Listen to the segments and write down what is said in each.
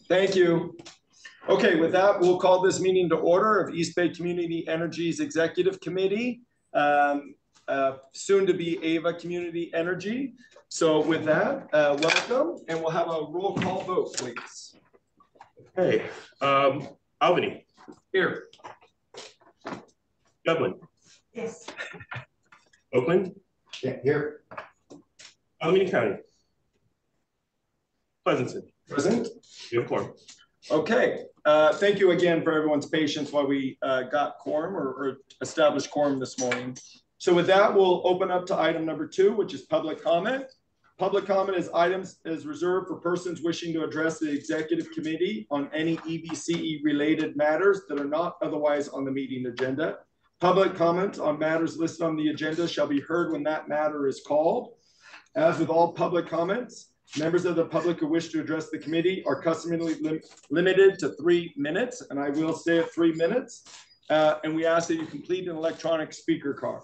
Thank you. Okay, with that, we'll call this meeting to order of East Bay Community Energy's Executive Committee, soon to be Ava Community Energy. So with that, welcome, and we'll have a roll call vote, please. Hey, Albany. Here. Dublin. Yes. Oakland. Yeah, here. Alameda County. Pleasanton. Present. Uniform. Okay, thank you again for everyone's patience while we got quorum or established quorum this morning. So with that, we'll open up to item number 2, which is public comment. Public comment is reserved for persons wishing to address the executive committee on any EBCE related matters that are not otherwise on the meeting agenda. Public comment on matters listed on the agenda shall be heard when that matter is called. As with all public comments, members of the public who wish to address the committee are customarily limited to 3 minutes, and I will stay at 3 minutes. And we ask that you complete an electronic speaker card.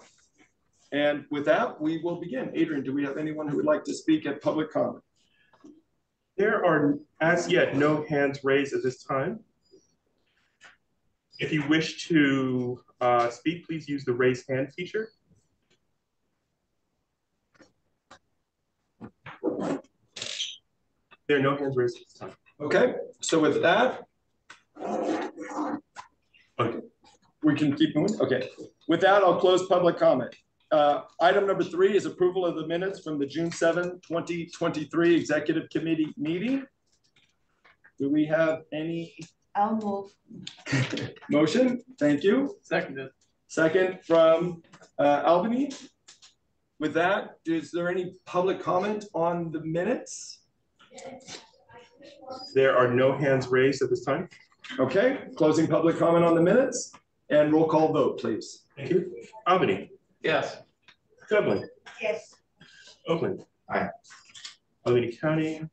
And with that, we will begin. Adrian, do we have anyone who would like to speak at public comment? There are, as yet, no hands raised at this time. If you wish to speak, please use the raise hand feature. There are no hands raised at this time. Okay, so with that, okay, we can keep moving. Okay, with that, I'll close public comment. Item number 3 is approval of the minutes from the June 7, 2023 Executive Committee meeting. Do we have any? I'll move. Motion? Thank you. Seconded. Second from Albany. With that, is there any public comment on the minutes? There are no hands raised at this time. Okay, closing public comment on the minutes and roll call vote, please. Thank you. Albany. Yes. Dublin. Yes. Oakland. Aye. Alameda County.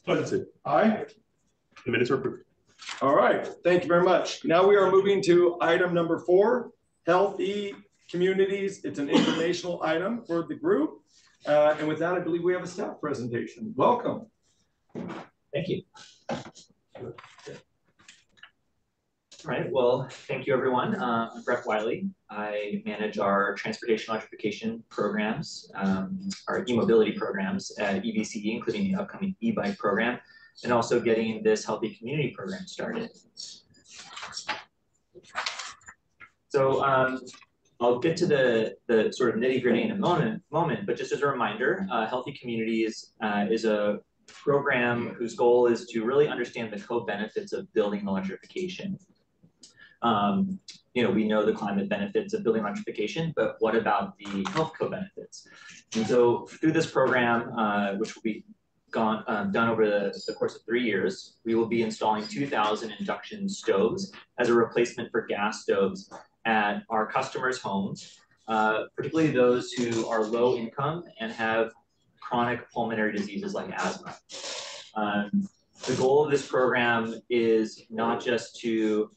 Pleasanton. Aye. The minutes are approved. All right, thank you very much. Now we are moving to item number 4, Healthy Communities. It's an informational item for the group. And with that, I believe we have a staff presentation. Welcome. Thank you. All right, well, thank you everyone. I'm Brett Wiley. I manage our transportation electrification programs, our e-mobility programs at EBCE, including the upcoming e-bike program, and also getting this Healthy Community program started. So I'll get to the sort of nitty-gritty in a moment, but just as a reminder, Healthy Communities is a program whose goal is to really understand the co-benefits of building electrification. We know the climate benefits of building electrification, but what about the health co-benefits? And so through this program, which will be done over the course of 3 years, we will be installing 2,000 induction stoves as a replacement for gas stoves at our customers' homes, particularly those who are low income and have chronic pulmonary diseases like asthma. The goal of this program is not just to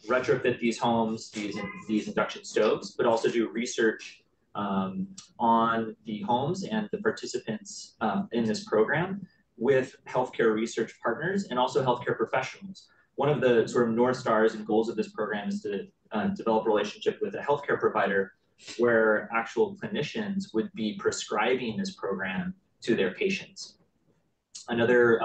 retrofit these homes, these induction stoves, but also do research on the homes and the participants in this program with healthcare research partners and also healthcare professionals. One of the sort of North Stars and goals of this program is to develop a relationship with a healthcare provider where actual clinicians would be prescribing this program to their patients. Another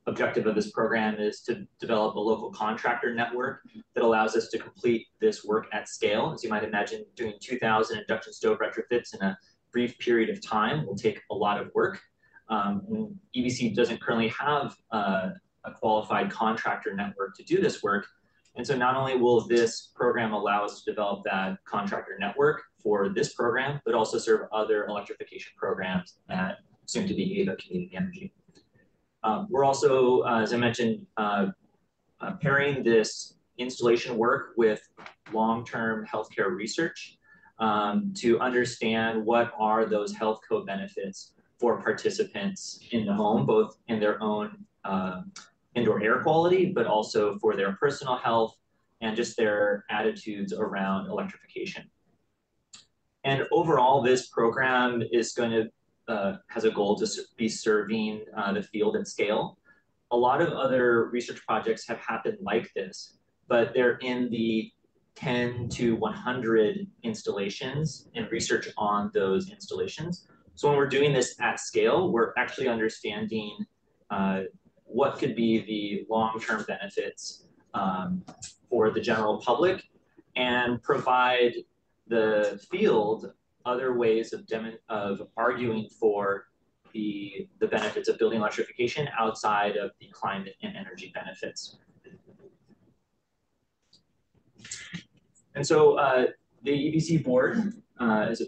objective of this program is to develop a local contractor network that allows us to complete this work at scale. As you might imagine, doing 2,000 induction stove retrofits in a brief period of time will take a lot of work. EBC doesn't currently have a qualified contractor network to do this work. And so not only will this program allow us to develop that contractor network for this program, but also serve other electrification programs at soon to be Ava Community Energy. We're also, as I mentioned, pairing this installation work with long-term healthcare research to understand what are those health co-benefits for participants in the home, both in their own indoor air quality, but also for their personal health and just their attitudes around electrification. And overall, this program is going to has a goal to be serving the field at scale. a lot of other research projects have happened like this, but they're in the 10 to 100 installations and research on those installations. So when we're doing this at scale, we're actually understanding what could be the long-term benefits for the general public and provide the field other ways of arguing for the benefits of building electrification outside of the climate and energy benefits. And so the EBC board is,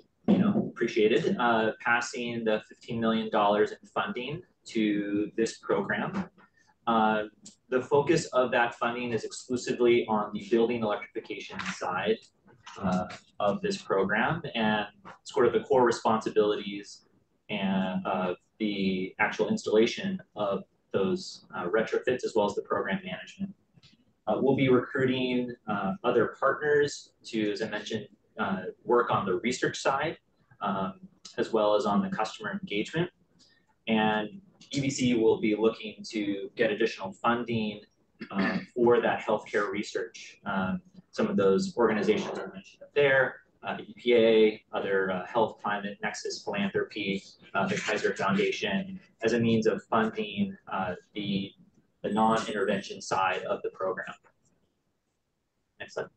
appreciated passing the $15 million in funding to this program. The focus of that funding is exclusively on the building electrification side of this program, and sort of the core responsibilities and the actual installation of those retrofits, as well as the program management. We'll be recruiting other partners to, as I mentioned, work on the research side, as well as on the customer engagement. And EBC will be looking to get additional funding for that healthcare research. Some of those organizations are mentioned up there, the EPA, other Health Climate Nexus Philanthropy, the Kaiser Foundation, as a means of funding the non-intervention side of the program. Next slide.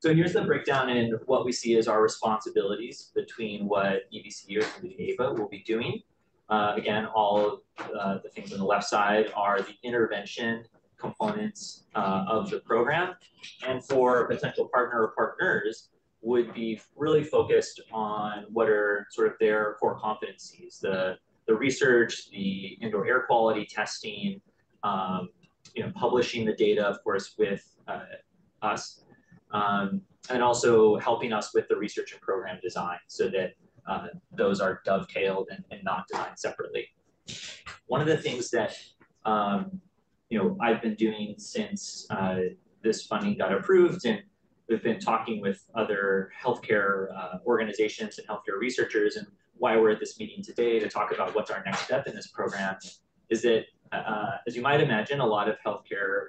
So here's the breakdown in what we see as our responsibilities between what EBC or AVA will be doing. Again, all of the things on the left side are the intervention components of the program. And for potential partner or partners would be really focused on what are sort of their core competencies, the research, the indoor air quality testing, publishing the data, of course, with us, and also helping us with the research and program design so that those are dovetailed and not designed separately. One of the things that I've been doing since this funding got approved, and we've been talking with other healthcare organizations and healthcare researchers, and why we're at this meeting today to talk about what's our next step in this program, is that, as you might imagine, a lot of healthcare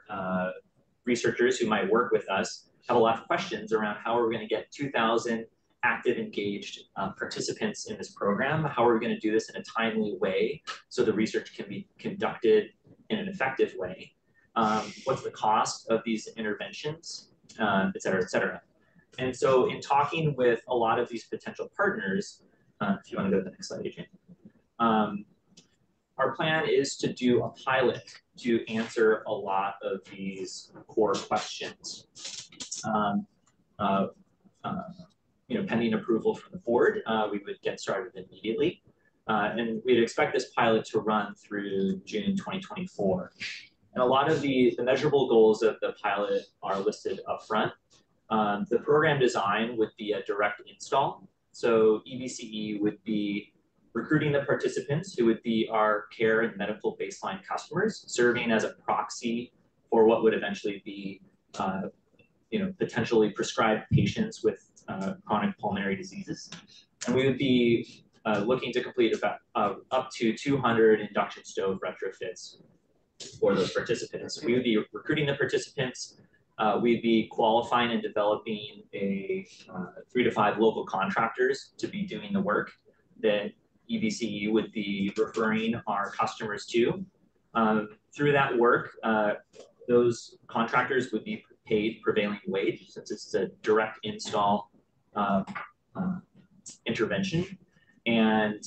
researchers who might work with us have a lot of questions around how are we going to get 2,000 active, engaged participants in this program? How are we going to do this in a timely way so the research can be conducted in an effective way? What's the cost of these interventions, et cetera, et cetera. And so in talking with a lot of these potential partners, if you want to go to the next slide, Adrian, our plan is to do a pilot to answer a lot of these core questions. Pending approval from the board, we would get started immediately. And we'd expect this pilot to run through June 2024. And a lot of the measurable goals of the pilot are listed up front. The program design would be a direct install. So EBCE would be recruiting the participants who would be our care and medical baseline customers, serving as a proxy for what would eventually be potentially prescribed patients with chronic pulmonary diseases. And we would be looking to complete about up to 200 induction stove retrofits for those participants. We would be recruiting the participants. We'd be qualifying and developing 3 to 5 local contractors to be doing the work that EBCE would be referring our customers to. Through that work, those contractors would be paid prevailing wage, since it's a direct install intervention. And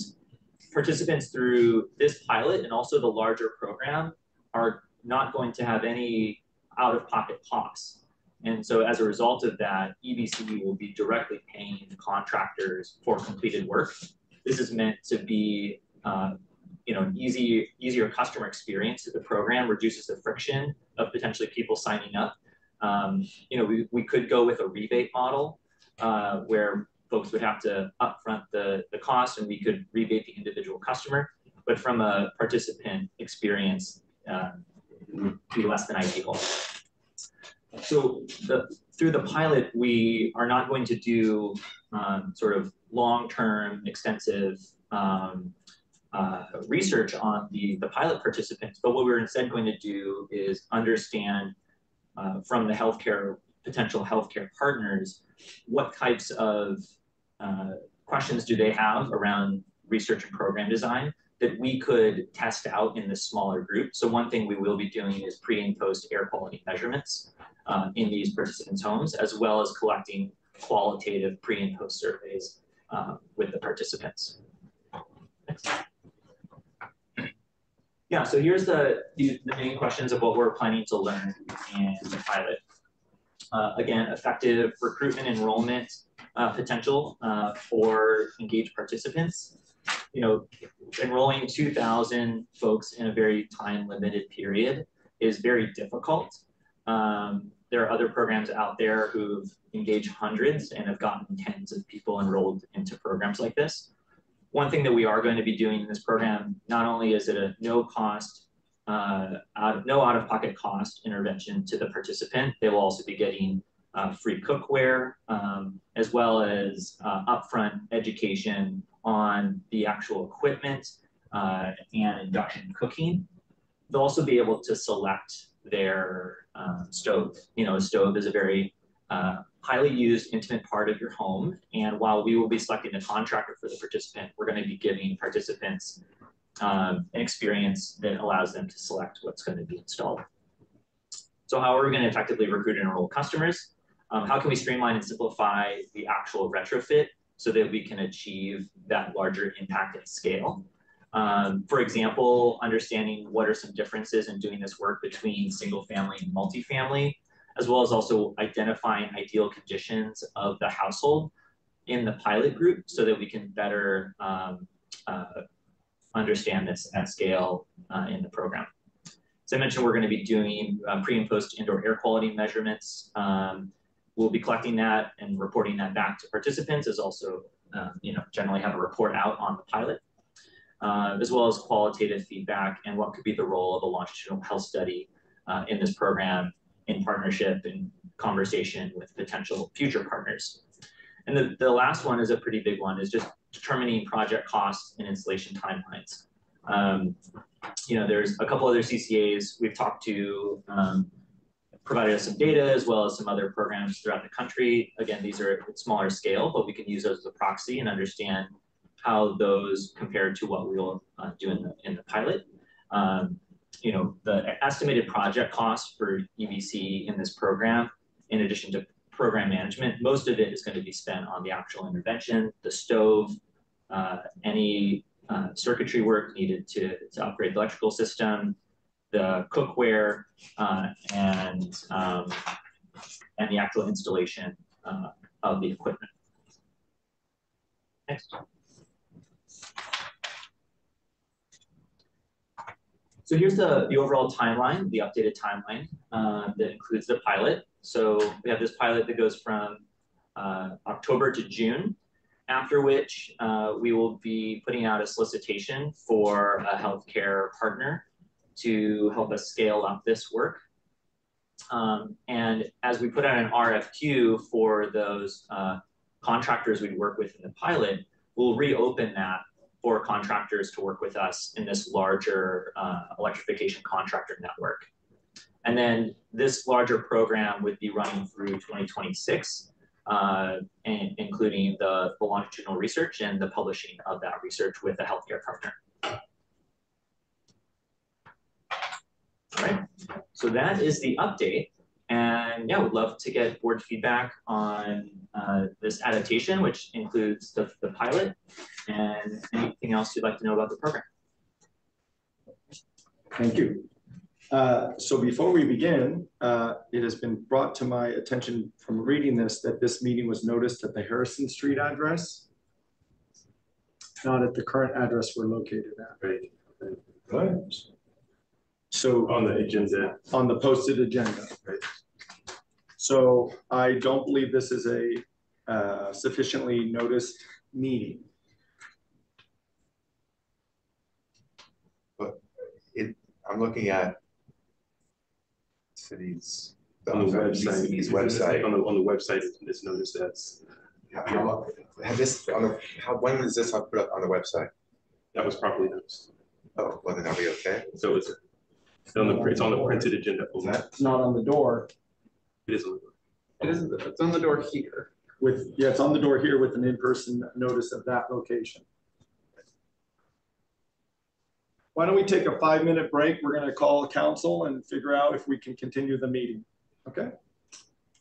participants through this pilot and also the larger program are not going to have any out-of-pocket costs. And so as a result of that, EBCE will be directly paying the contractors for completed work. This is meant to be an easier customer experience. The program reduces the friction of potentially people signing up. We could go with a rebate model where folks would have to upfront the cost, and we could rebate the individual customer. But from a participant experience, it would be less than ideal. So through the pilot, we are not going to do sort of long-term, extensive research on the pilot participants, but what we're instead going to do is understand from the potential healthcare partners, what types of questions do they have around research and program design that we could test out in this smaller group. So one thing we will be doing is pre and post air quality measurements in these participants' homes, as well as collecting qualitative pre and post surveys with the participants. Next. Yeah, so here's the main questions of what we're planning to learn in the pilot. Again, effective recruitment enrollment potential for engaged participants. You know, enrolling 2,000 folks in a very time-limited period is very difficult. There are other programs out there who've engaged hundreds and have gotten tens of people enrolled into programs like this. One thing that we are going to be doing in this program, not only is it a no out-of-pocket cost intervention to the participant, they will also be getting free cookware, as well as upfront education on the actual equipment and induction cooking. They'll also be able to select their stove. You know, a stove is a very highly used, intimate part of your home. And while we will be selecting the contractor for the participant, we're going to be giving participants an experience that allows them to select what's going to be installed. So how are we going to effectively recruit and enroll customers? How can we streamline and simplify the actual retrofit so that we can achieve that larger impact and scale? For example, understanding what are some differences in doing this work between single family and multifamily, as well as also identifying ideal conditions of the household in the pilot group so that we can better understand this at scale in the program. As I mentioned, we're going to be doing pre and post indoor air quality measurements. We'll be collecting that and reporting that back to participants, as also generally have a report out on the pilot, as well as qualitative feedback and what could be the role of a longitudinal health study in this program in partnership and conversation with potential future partners. And the last one is a pretty big one, is just determining project costs and installation timelines. There's a couple other CCAs we've talked to, provided us some data, as well as some other programs throughout the country. Again, these are at smaller scale, but we can use those as a proxy and understand how those compare to what we will do in the pilot. The estimated project cost for EVC in this program, in addition to program management, most of it is going to be spent on the actual intervention, the stove, any circuitry work needed to upgrade the electrical system, the cookware, and the actual installation of the equipment. Next. So here's the overall timeline, the updated timeline that includes the pilot. So we have this pilot that goes from October to June, after which we will be putting out a solicitation for a healthcare partner to help us scale up this work. And as we put out an RFQ for those contractors we work with in the pilot, we'll reopen that for contractors to work with us in this larger electrification contractor network. And then this larger program would be running through 2026, including the longitudinal research and the publishing of that research with a healthcare partner. All right, so that is the update. And yeah, we'd love to get board feedback on this adaptation, which includes the pilot, and anything else you'd like to know about the program. Thank you. So before we begin, it has been brought to my attention from reading this that this meeting was noticed at the Harrison Street address, not at the current address we're located at. Right. Right. So on the agenda, on the posted agenda. right. So I don't believe this is a sufficiently noticed meeting. But I'm looking at cities On the website, city's website. on the website, it's noticed that's When is this put up on the website? That was properly noticed. Oh, well, then are we okay? So it's on the printed agenda. It's not on the door. It is on the door. It isn't, it's on the door here. It's on the door here with an in-person notice of that location. Why don't we take a 5-minute break? We're going to call council and figure out if we can continue the meeting. Okay.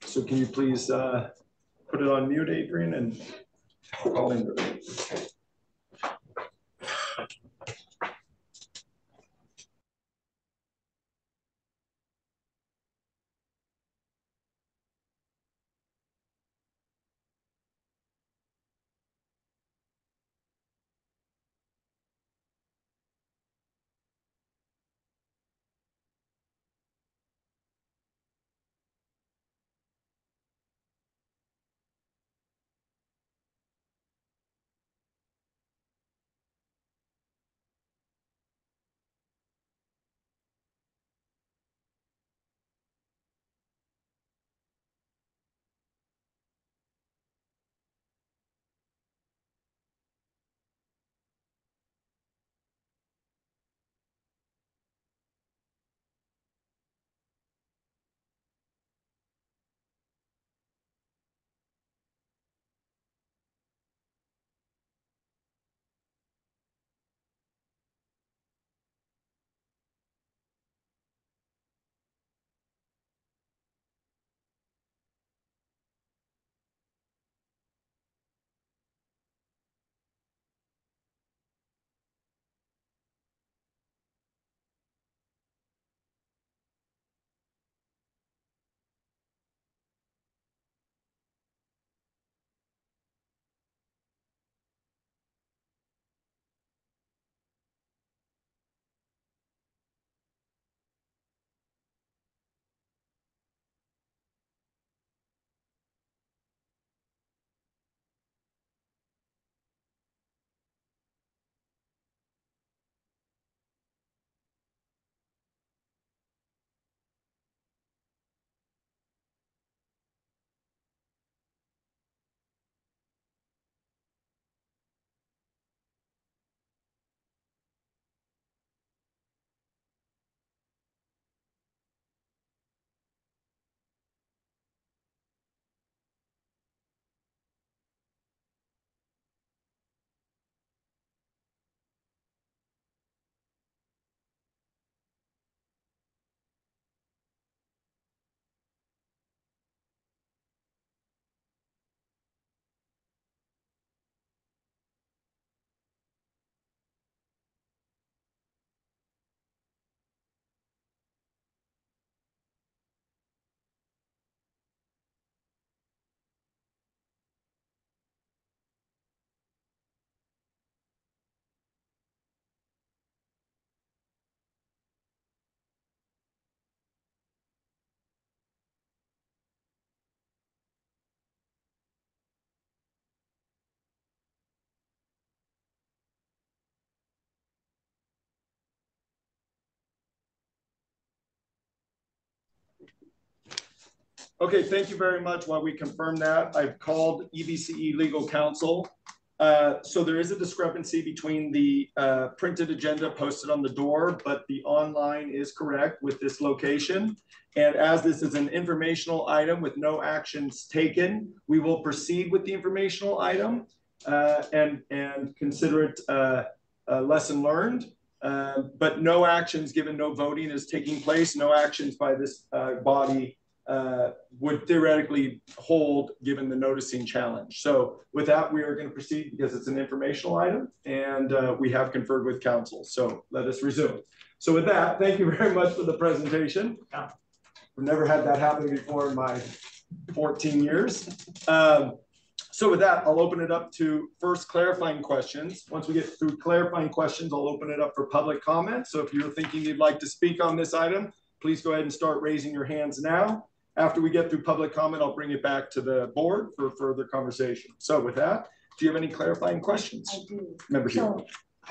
So can you please put it on mute, Adrian, and call in. Okay, thank you very much. While we confirm that, I've called EBCE Legal Counsel. So there is a discrepancy between the printed agenda posted on the door, but the online is correct with this location. And as this is an informational item with no actions taken, we will proceed with the informational item and consider it a lesson learned. But no actions given, no voting is taking place, no actions by this body would theoretically hold given the noticing challenge. So with that, we are going to proceed because it's an informational item and we have conferred with counsel. So let us resume. So with that, thank you very much for the presentation. We've never had that happen before in my 14 years. So with that, I'll open it up to first clarifying questions. Once we get through clarifying questions, I'll open it up for public comment. So if you're thinking you'd like to speak on this item, please go ahead and start raising your hands now. After we get through public comment, I'll bring it back to the board for further conversation. So with that, do you have any clarifying questions? I do. Member Hill. So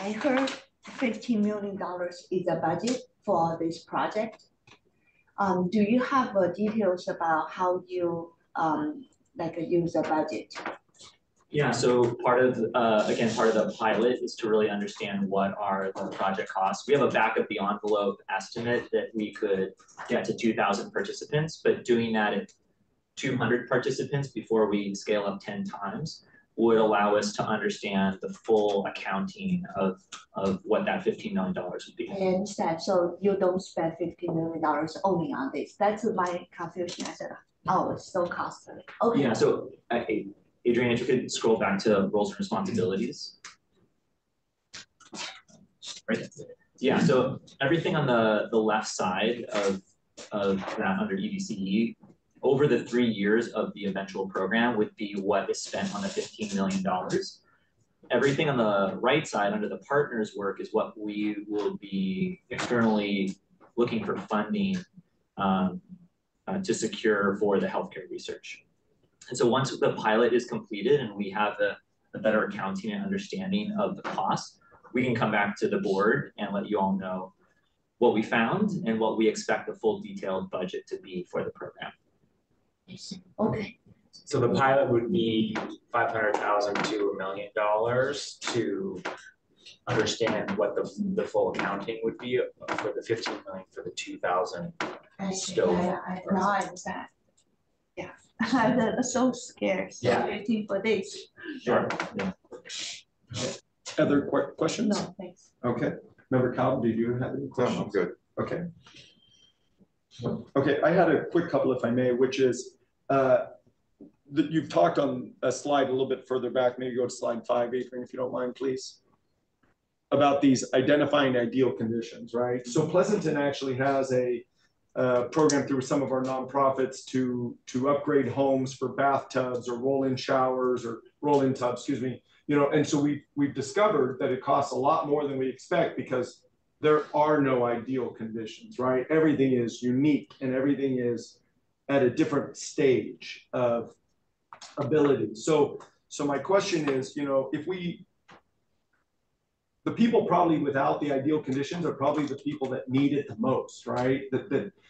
I heard $15 million is the budget for this project. Do you have details about how you use the budget? Yeah, so part of the pilot is to really understand what are the project costs. We have a back of the envelope estimate that we could get to 2,000 participants, but doing that at 200 participants before we scale up 10 times would allow us to understand the full accounting of what that $15 million would be. I understand. So you don't spend $15 million only on this. That's my confusion. I said, oh, it's so costly. Okay. Yeah, so Adrian, if you could scroll back to roles and responsibilities. Right. Yeah, so everything on the left side of that under EDCE, over the 3 years of the eventual program would be what is spent on the $15 million. Everything on the right side under the partners work is what we will be externally looking for funding to secure for the healthcare research. And so once the pilot is completed and we have a better accounting and understanding of the cost, we can come back to the board and let you all know what we found and what we expect the full detailed budget to be for the program. Okay. So the pilot would need $500,000 to $1 million to understand what the full accounting would be for the 15 million for the 2,000 stove. I now I understand. Yeah, I'm so scared. So Yeah. waiting for this. Sure. Yeah. Other questions? No, thanks. Okay. Member Cobb, did you have any No, questions? I'm good. Okay. Okay, I had a quick couple, if I may, which is you've talked on a slide a little bit further back. Maybe go to slide 5, Adrian, if you don't mind, please. About these identifying ideal conditions, right? So Pleasanton actually has a program through some of our nonprofits to upgrade homes for bathtubs or roll-in showers or roll-in tubs, excuse me. You know, and so we've discovered that it costs a lot more than we expect because there are no ideal conditions, right? Everything is unique and everything is at a different stage of ability. So my question is, you know, the people probably without the ideal conditions are probably the people that need it the most, right?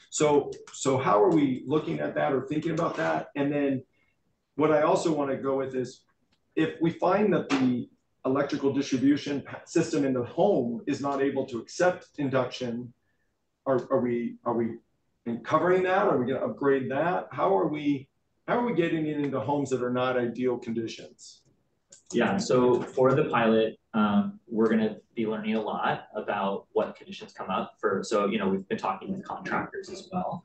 So how are we looking at that or thinking about that? And then what I also want to go with is, if we find that the electrical distribution system in the home is not able to accept induction, are we covering that? Are we going to upgrade that? How are we getting it into homes that are not ideal conditions? Yeah, so for the pilot, we're going to be learning a lot about what conditions come up for. So, you know, we've been talking with contractors as well.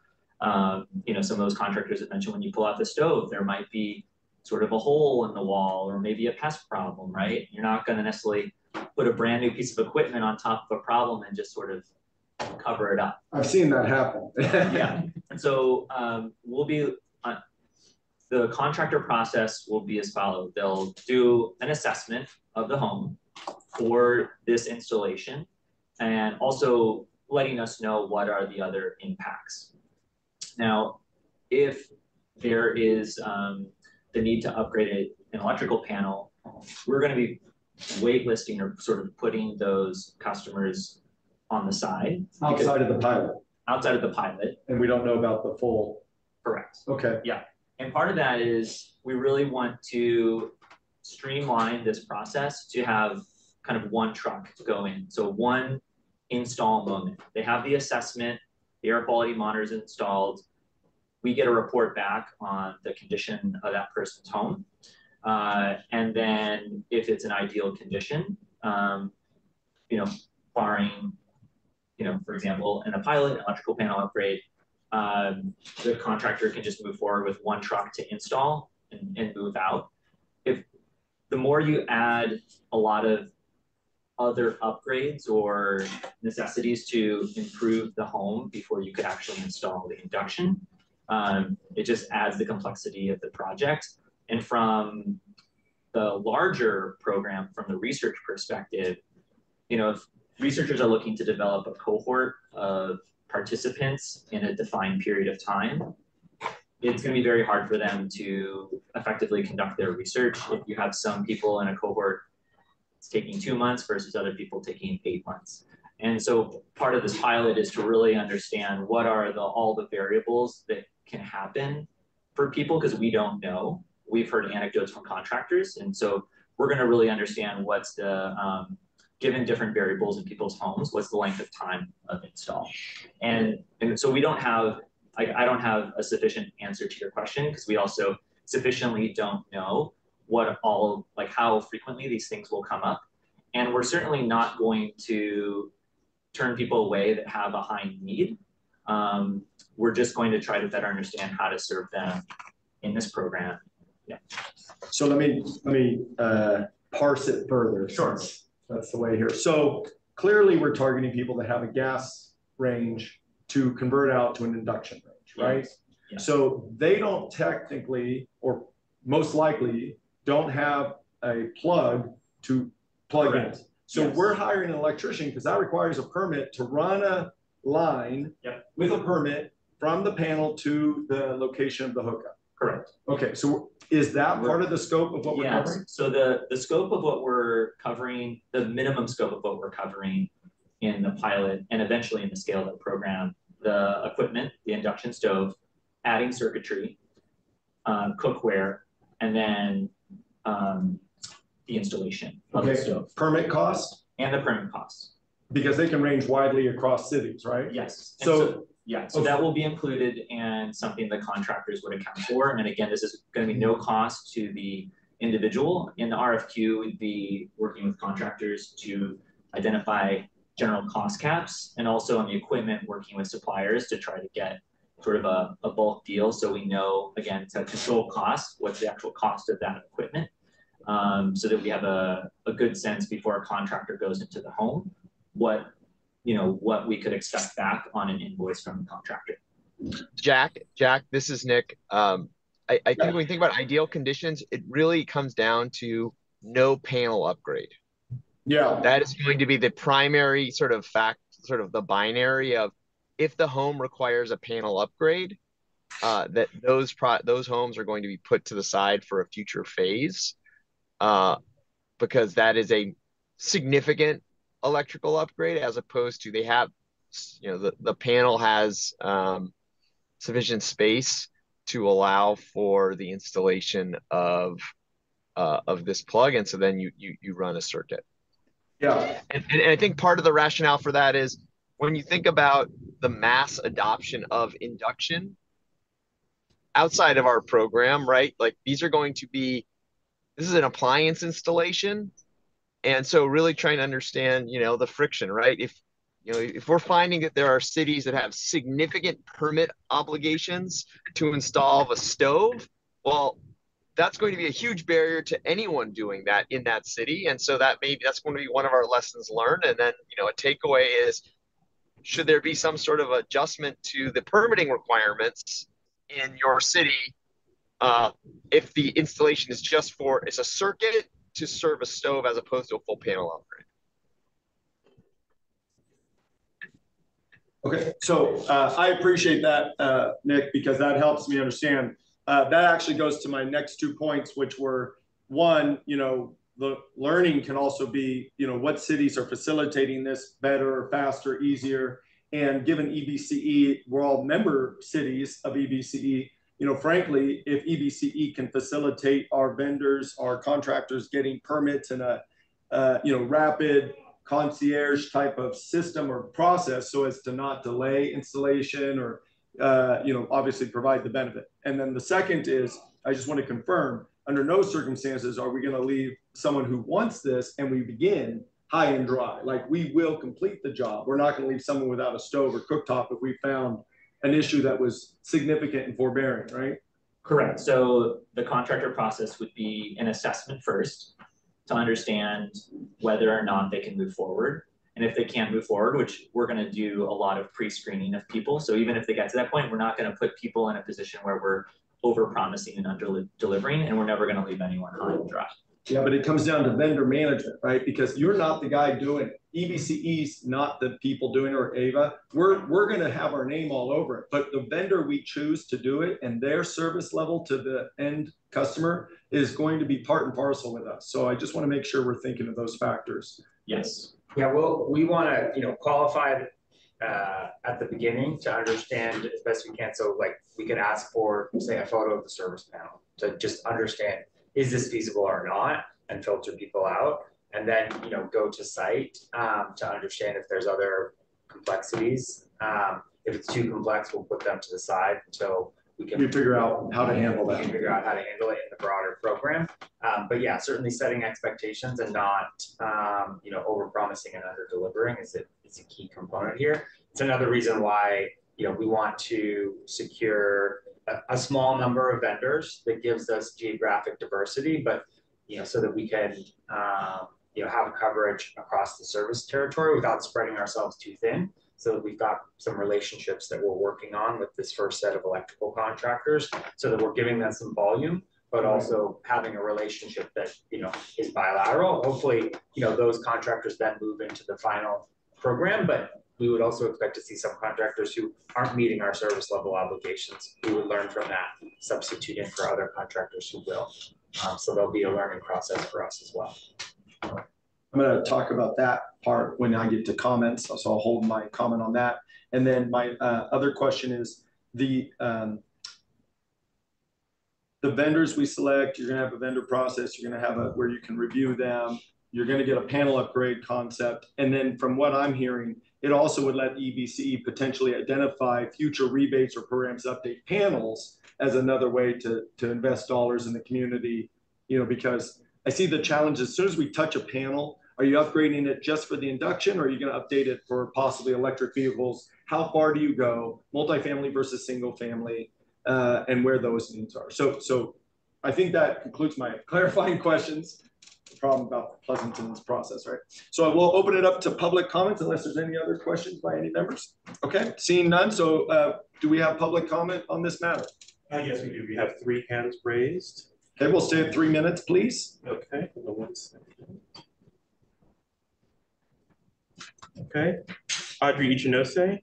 You know, some of those contractors have mentioned when you pull out the stove, there might be sort of a hole in the wall or maybe a pest problem, right? You're not going to necessarily put a brand new piece of equipment on top of a problem and just sort of cover it up. I've seen that happen. Yeah, and so we'll be the contractor process will be as follows. They'll do an assessment of the home for this installation and also letting us know what are the other impacts. Now, if there is the need to upgrade an electrical panel, we're going to be waitlisting or sort of putting those customers on the side. Outside of the pilot. Outside of the pilot. And we don't know about the full. Correct. Okay. Yeah. And part of that is we really want to streamline this process to have kind of one truck to go in. So one install moment. They have the assessment, the air quality monitor is installed. We get a report back on the condition of that person's home. And then if it's an ideal condition, you know, barring, you know, for example, in a pilot, an electrical panel upgrade, the contractor can just move forward with one truck to install and move out. If the more you add a lot of other upgrades or necessities to improve the home before you could actually install the induction, it just adds the complexity of the project. And from the larger program, from the research perspective, you know, if researchers are looking to develop a cohort of participants in a defined period of time, it's going to be very hard for them to effectively conduct their research if you have some people in a cohort it's taking 2 months versus other people taking 8 months. And so part of this pilot is to really understand what are all the variables that can happen for people, because we don't know. we've heard anecdotes from contractors. And so we're going to really understand what's the, given different variables in people's homes, what's the length of time of install. And so we don't have, I don't have a sufficient answer to your question, because we also sufficiently don't know what all, like how frequently these things will come up. And we're certainly not going to turn people away that have a high need. We're just going to try to better understand how to serve them in this program. Yeah. So let me parse it further. Sure. That's the way here. So clearly we're targeting people that have a gas range to convert out to an induction range, right? Yes. Yes. So they don't technically, or most likely, don't have a plug to plug Correct. in. So Yes. we're hiring an electrician because that requires a permit to run a line with a permit from the panel to the location of the hookup. Correct. Okay, so is that part of the scope of what we're covering? So the scope of what we're covering, the minimum scope of what we're covering in the pilot and eventually in the scale-up program, the equipment, the induction stove, adding circuitry, cookware, and then the installation of the stove. Permit cost? And the permit costs. Because they can range widely across cities, right? Yes. So so that will be included and something the contractors would account for. And again, this is going to be no cost to the individual. In the RFQ, we'd be working with contractors to identify general cost caps, and also on the equipment, working with suppliers to try to get sort of a bulk deal. So we know, again, to control costs, what's the actual cost of that equipment, so that we have a good sense before a contractor goes into the home, what we could expect back on an invoice from the contractor. Jack, this is Nick. I think when we think about ideal conditions, it really comes down to no panel upgrade. Yeah. That is going to be the primary sort of the binary of if the home requires a panel upgrade, that those homes are going to be put to the side for a future phase, because that is a significant electrical upgrade, as opposed to they have, the panel has sufficient space to allow for the installation of this plug, and so then you run a circuit. Yeah. And I think part of the rationale for that is when you think about the mass adoption of induction outside of our program, right? Like this is an appliance installation. And so really trying to understand, the friction, right? If we're finding that there are cities that have significant permit obligations to install a stove, well, that's going to be a huge barrier to anyone doing that in that city. And so that's going to be one of our lessons learned. And then, a takeaway is, should there be some sort of adjustment to the permitting requirements in your city if the installation is it's a circuit to serve a stove as opposed to a full panel upgrade? Okay, so I appreciate that, Nick, because that helps me understand. That actually goes to my next 2 points, which were, one, the learning can also be, what cities are facilitating this better, faster, easier. And given EBCE, we're all member cities of EBCE, frankly, if EBCE can facilitate our vendors, our contractors getting permits in a, rapid concierge type of system or process so as to not delay installation or, obviously provide the benefit. And then the second is, I just want to confirm, under no circumstances are we going to leave someone who wants this and we begin high and dry. Like, we will complete the job. We're not going to leave someone without a stove or cooktop if we found an issue that was significant and forbearing, right? Correct. So the contractor process would be an assessment first to understand whether or not they can move forward. And if they can't move forward, which we're going to do a lot of pre-screening of people. So even if they get to that point, we're not going to put people in a position where we're over-promising and under-delivering, and we're never going to leave anyone high and dry. Yeah, but it comes down to vendor management, right? Because you're not the guy doing it. EBCE's not the people doing it, or AVA. We're going to have our name all over it. But the vendor we choose to do it and their service level to the end customer is going to be part and parcel with us. So I just want to make sure we're thinking of those factors. Yes. Yeah, well, we want to, qualify at the beginning to understand as best we can. So like we could ask for, say, a photo of the service panel. to just understand, is this feasible or not, and filter people out. And then, go to site to understand if there's other complexities. If it's too complex, we'll put them to the side until we figure out how to handle we that. can figure out how to handle it in the broader program. But yeah, certainly setting expectations and not, over promising and under delivering is a key component here. It's another reason why, we want to secure a small number of vendors that gives us geographic diversity, but, so that we can, have coverage across the service territory without spreading ourselves too thin. So that we've got some relationships that we're working on with this first set of electrical contractors, so that we're giving them some volume, but also having a relationship that, is bilateral. Hopefully, those contractors then move into the final program, but we would also expect to see some contractors who aren't meeting our service level obligations. We would learn from that, substitute in for other contractors who will. So there'll be a learning process for us as well. I'm going to talk about that part when I get to comments, so I'll hold my comment on that. And then my other question is the vendors we select. You're going to have a vendor process. You're going to have where you can review them. You're going to get a panel upgrade concept. And then from what I'm hearing, it also would let EBCE potentially identify future rebates or programs update panels as another way to invest dollars in the community, because I see the challenge. As soon as we touch a panel, are you upgrading it just for the induction, or are you going to update it for possibly electric vehicles? How far do you go, multifamily versus single family, and where those needs are? So I think that concludes my clarifying questions. The problem about Pleasanton's process, right? So I will open it up to public comments unless there's any other questions by any members. Okay, seeing none. So do we have public comment on this matter? Yes, we do. We have 3 hands raised. Okay, we'll stay at 3 minutes, please. Okay, hold on 1 second. Okay, Audrey Ichinose,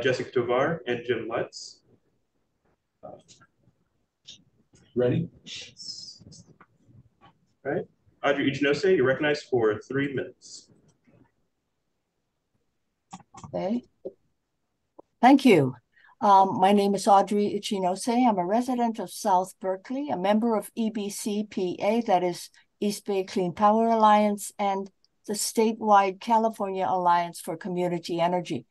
Jessica Tovar, and Jim Lutz. Ready? All right, Audrey Ichinose, you're recognized for 3 minutes. Okay. Thank you. My name is Audrey Ichinose. I'm a resident of South Berkeley, a member of EBCPA, that is East Bay Clean Power Alliance, and the statewide California Alliance for Community Energy.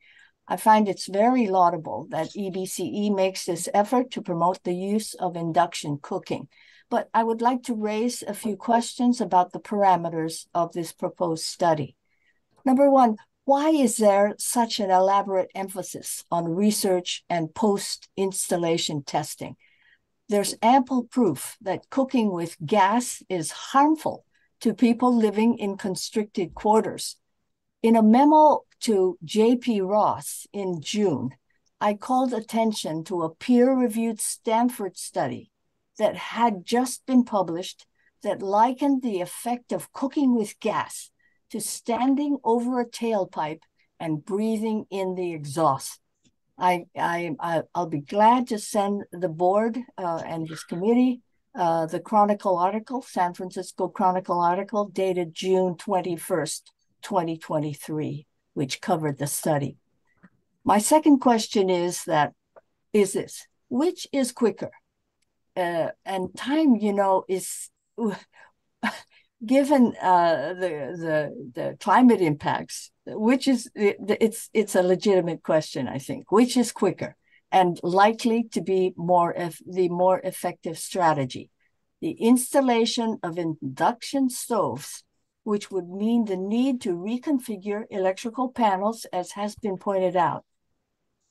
I find it's very laudable that EBCE makes this effort to promote the use of induction cooking. But I would like to raise a few questions about the parameters of this proposed study. Number one, why is there such an elaborate emphasis on research and post-installation testing? There's ample proof that cooking with gas is harmful to people living in constricted quarters. In a memo to J.P. Ross in June, I called attention to a peer-reviewed Stanford study that had just been published that likened the effect of cooking with gas to standing over a tailpipe and breathing in the exhaust. I'll be glad to send the board and this committee the Chronicle article, San Francisco Chronicle article, dated June 21st, 2023, which covered the study. My second question is this, which is quicker? And time, is, given the climate impacts, which is, it's a legitimate question, I think. Which is quicker and likely to be the more effective strategy? The installation of induction stoves, which would mean the need to reconfigure electrical panels, as has been pointed out,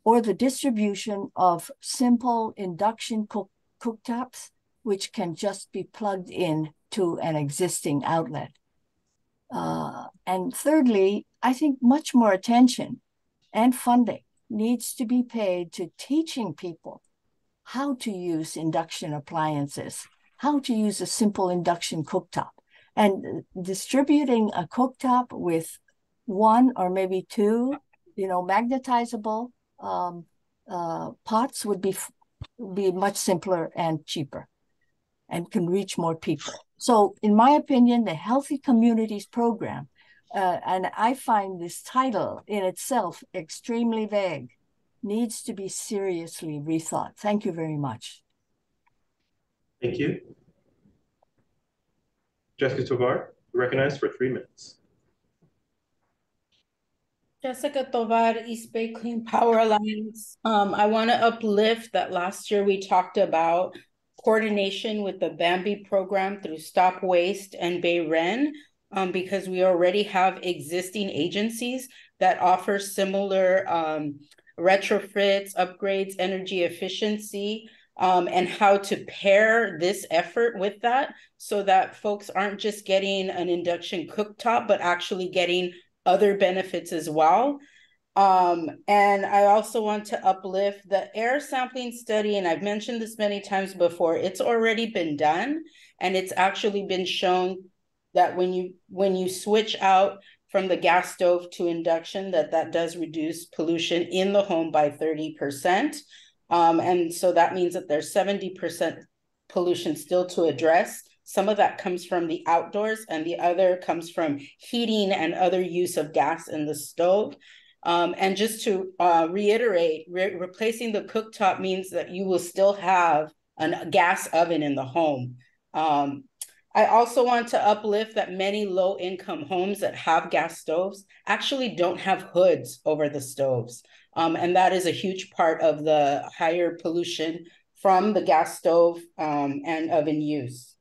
or the distribution of simple induction cooktops, which can just be plugged in to an existing outlet. And thirdly, I think much more attention and funding needs to be paid to teaching people how to use induction appliances, how to use a simple induction cooktop. And distributing a cooktop with 1 or maybe 2, magnetizable pots would be much simpler and cheaper and can reach more people. So in my opinion, the Healthy Communities Program, and I find this title in itself extremely vague, needs to be seriously rethought. Thank you very much. Thank you. Jessica Tovar, recognized for 3 minutes. Jessica Tovar, East Bay Clean Power Alliance. I want to uplift that last year we talked about coordination with the Bambi program through Stop Waste and Bay Ren, because we already have existing agencies that offer similar retrofits, upgrades, energy efficiency, and how to pair this effort with that so that folks aren't just getting an induction cooktop, but actually getting other benefits as well. And I also want to uplift the air sampling study, and I've mentioned this many times before, it's already been done, and it's actually been shown that when you switch out from the gas stove to induction, that does reduce pollution in the home by 30%. And so that means that there's 70% pollution still to address. Some of that comes from the outdoors and the other comes from heating and other use of gas in the stove. And just to reiterate, replacing the cooktop means that you will still have a gas oven in the home. I also want to uplift that many low-income homes that have gas stoves actually don't have hoods over the stoves. And that is a huge part of the higher pollution from the gas stove and oven use.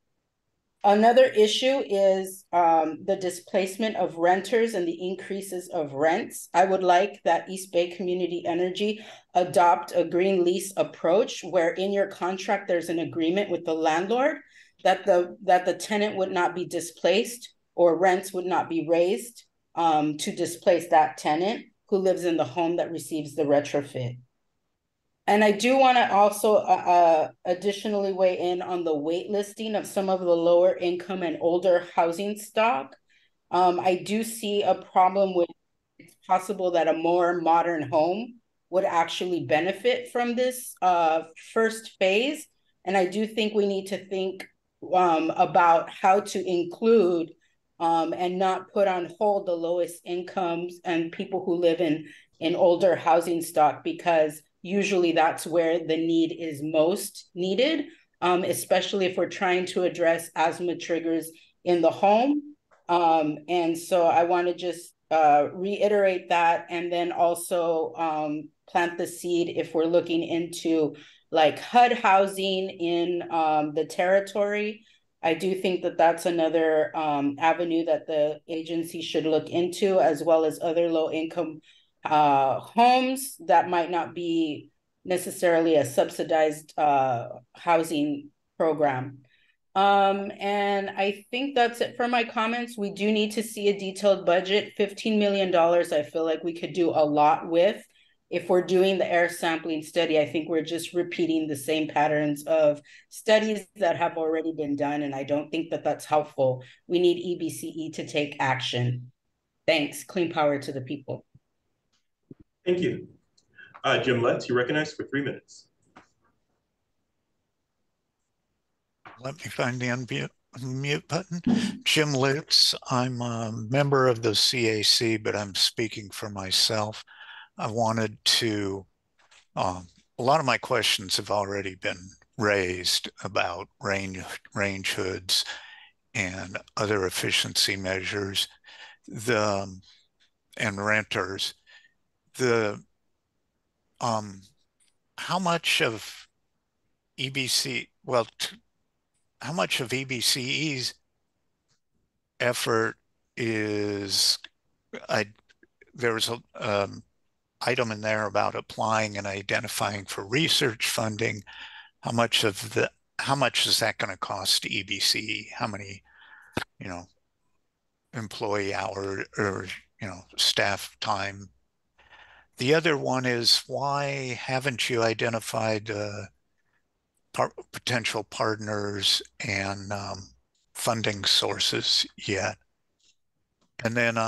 Another issue is the displacement of renters and the increases of rents. I would like that East Bay Community Energy adopt a green lease approach where in your contract there's an agreement with the landlord that the tenant would not be displaced or rents would not be raised to displace that tenant who lives in the home that receives the retrofit. And I do want to also additionally weigh in on the wait listing of some of the lower income and older housing stock. I do see a problem with it's possible that a more modern home would actually benefit from this first phase. And I do think we need to think about how to include and not put on hold the lowest incomes and people who live in older housing stock, because usually that's where the need is most needed, especially if we're trying to address asthma triggers in the home. And so I want to just reiterate that, and then also plant the seed if we're looking into like HUD housing in the territory. I do think that that's another avenue that the agency should look into, as well as other low-income homes that might not be necessarily a subsidized housing program. And I think that's it for my comments. We do need to see a detailed budget. $15 million, I feel like we could do a lot with. If we're doing the air sampling study, I think we're just repeating the same patterns of studies that have already been done, and I don't think that that's helpful. We need EBCE to take action. Thanks. Clean power to the people. Thank you. Jim Letts, you recognized for 3 minutes. Let me find the unmute button. Jim Litz, I'm a member of the CAC, but I'm speaking for myself. I wanted to, a lot of my questions have already been raised about range hoods and other efficiency measures, and renters. How much of how much of EBCE's effort is, there was a item in there about applying and identifying for research funding. How much is that going to cost EBCE? How many, employee hour or, staff time? The other one is, why haven't you identified potential partners and funding sources yet? And then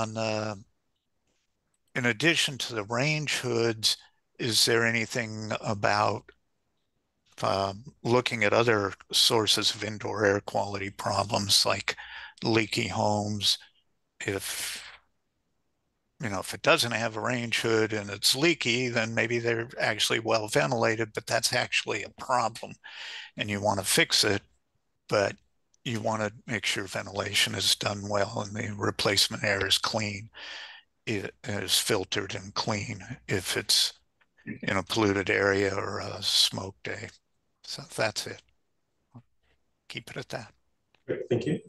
in addition to the range hoods, is there anything about looking at other sources of indoor air quality problems like leaky homes? If it doesn't have a range hood and it's leaky, then maybe they're actually well ventilated, but that's actually a problem and you want to fix it. but you want to make sure ventilation is done well and the replacement air is clean, it is filtered and clean if it's in a polluted area or a smoke day. So that's it. Keep it at that. Great, thank you.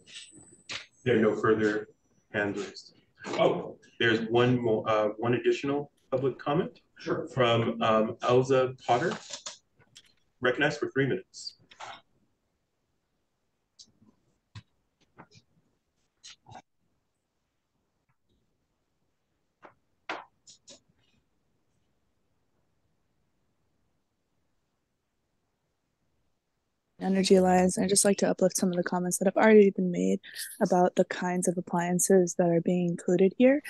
There are no further hands raised. Oh, there's one more, one additional public comment. Sure. From Elza Potter. Recognized for 3 minutes. Energy Alliance, and I'd just like to uplift some of the comments that have already been made about the kinds of appliances that are being included here,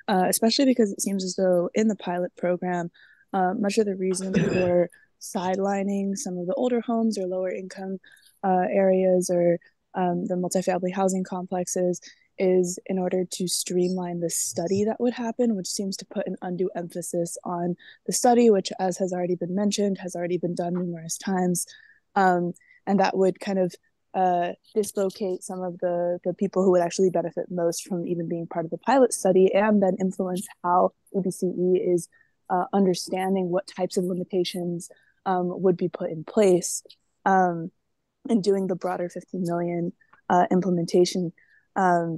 especially because it seems as though in the pilot program, much of the reason for sidelining some of the older homes or lower income areas or the multifamily housing complexes is in order to streamline the study that would happen, which seems to put an undue emphasis on the study, which, as has already been mentioned, has already been done numerous times. And that would kind of dislocate some of the people who would actually benefit most from even being part of the pilot study, and then influence how EBCE is understanding what types of limitations would be put in place in doing the broader 15 million implementation, by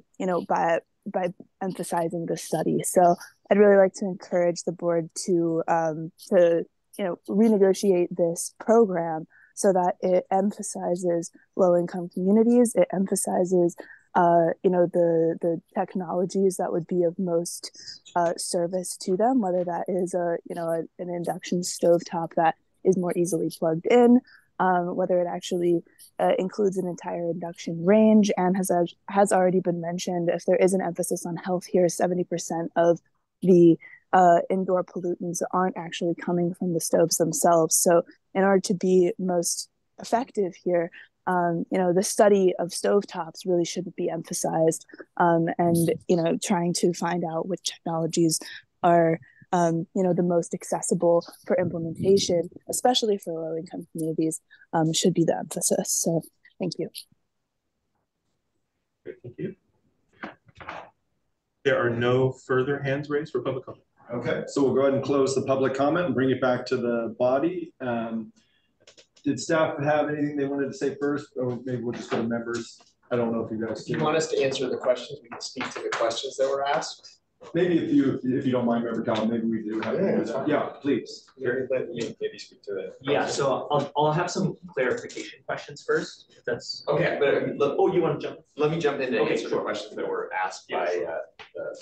emphasizing the study. So I'd really like to encourage the board to renegotiate this program so that it emphasizes low-income communities. It emphasizes, the technologies that would be of most service to them, whether that is an induction stovetop that is more easily plugged in, whether it actually includes an entire induction range, and has already been mentioned, if there is an emphasis on health here, 70% of the indoor pollutants aren't actually coming from the stoves themselves. So in order to be most effective here, the study of stovetops really shouldn't be emphasized, and trying to find out which technologies are the most accessible for implementation, especially for low-income communities, should be the emphasis. So thank you. Great, thank you. There are no further hands raised for public comment. Okay, so we'll go ahead and close the public comment and bring it back to the body. Did staff have anything they wanted to say first, or maybe we'll just go to members? I don't know if you guys. Do you want us to answer the questions? We can speak to the questions that were asked. Maybe if you don't mind, Member Cal, maybe we do have. Yeah, please. Let you maybe speak to that. Yeah, so I'll have some clarification questions first, if that's okay. But you want to jump? Let me jump in and answer sure. the questions that were asked by the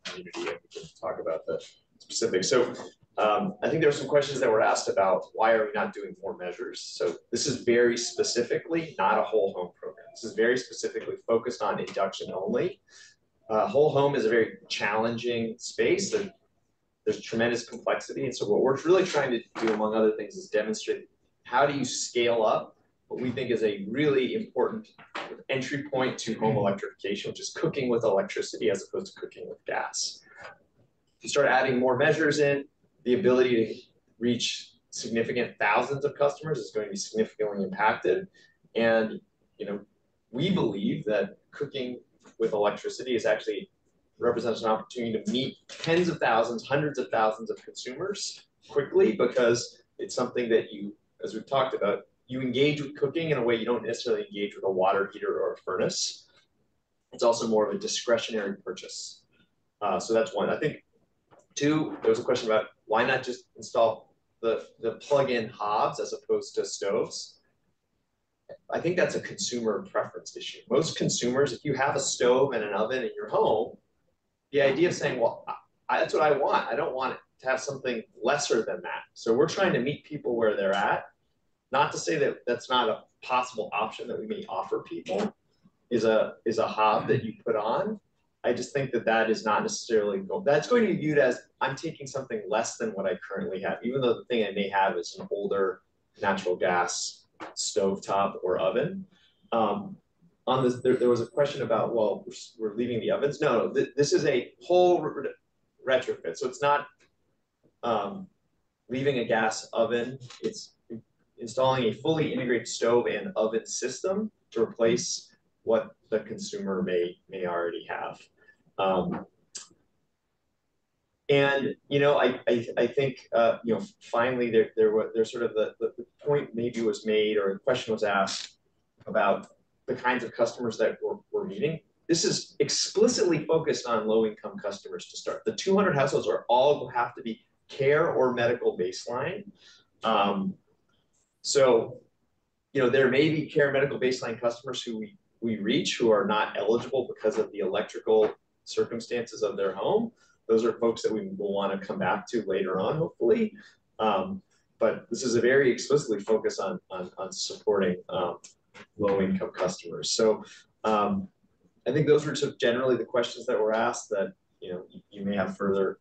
community, and we can talk about the specifics. So I think there were some questions that were asked about why are we not doing more measures. So this is very specifically not a whole home program. This is very specifically focused on induction only. Whole home is a very challenging space. There's tremendous complexity. And so what we're really trying to do, among other things, is demonstrate how do you scale up what we think is a really important entry point to home electrification, which is cooking with electricity as opposed to cooking with gas. If you start adding more measures in, the ability to reach significant thousands of customers is going to be significantly impacted. And we believe that cooking with electricity is actually represents an opportunity to meet tens of thousands, hundreds of thousands of consumers quickly, because it's something that you, as we've talked about, you engage with cooking in a way you don't necessarily engage with a water heater or a furnace. It's also more of a discretionary purchase. So that's one. I think two, there was a question about why not just install the plug-in hobs as opposed to stoves. I think that's a consumer preference issue. Most consumers, if you have a stove and an oven in your home, the idea of saying, well, that's what I want. I don't want to have something lesser than that. So we're trying to meet people where they're at. Not to say that that's not a possible option that we may offer people, is a hob that you put on. I just think that is not necessarily, that's going to be viewed as I'm taking something less than what I currently have, even though the thing I may have is an older natural gas stovetop or oven. On this, there was a question about, well, we're leaving the ovens. No, this is a whole retrofit. So it's not leaving a gas oven. It's installing a fully integrated stove and oven system to replace what the consumer may already have. And I think finally there's sort of the point maybe was made, or a question was asked about the kinds of customers that we're meeting. This is explicitly focused on low-income customers to start. The 200 households are all have to be care or medical baseline. So there may be care medical baseline customers who we reach who are not eligible because of the electrical circumstances of their home. Those are folks that we will want to come back to later on, hopefully. But this is a very explicitly focus on supporting low-income customers. So I think those were generally the questions that were asked that you may have further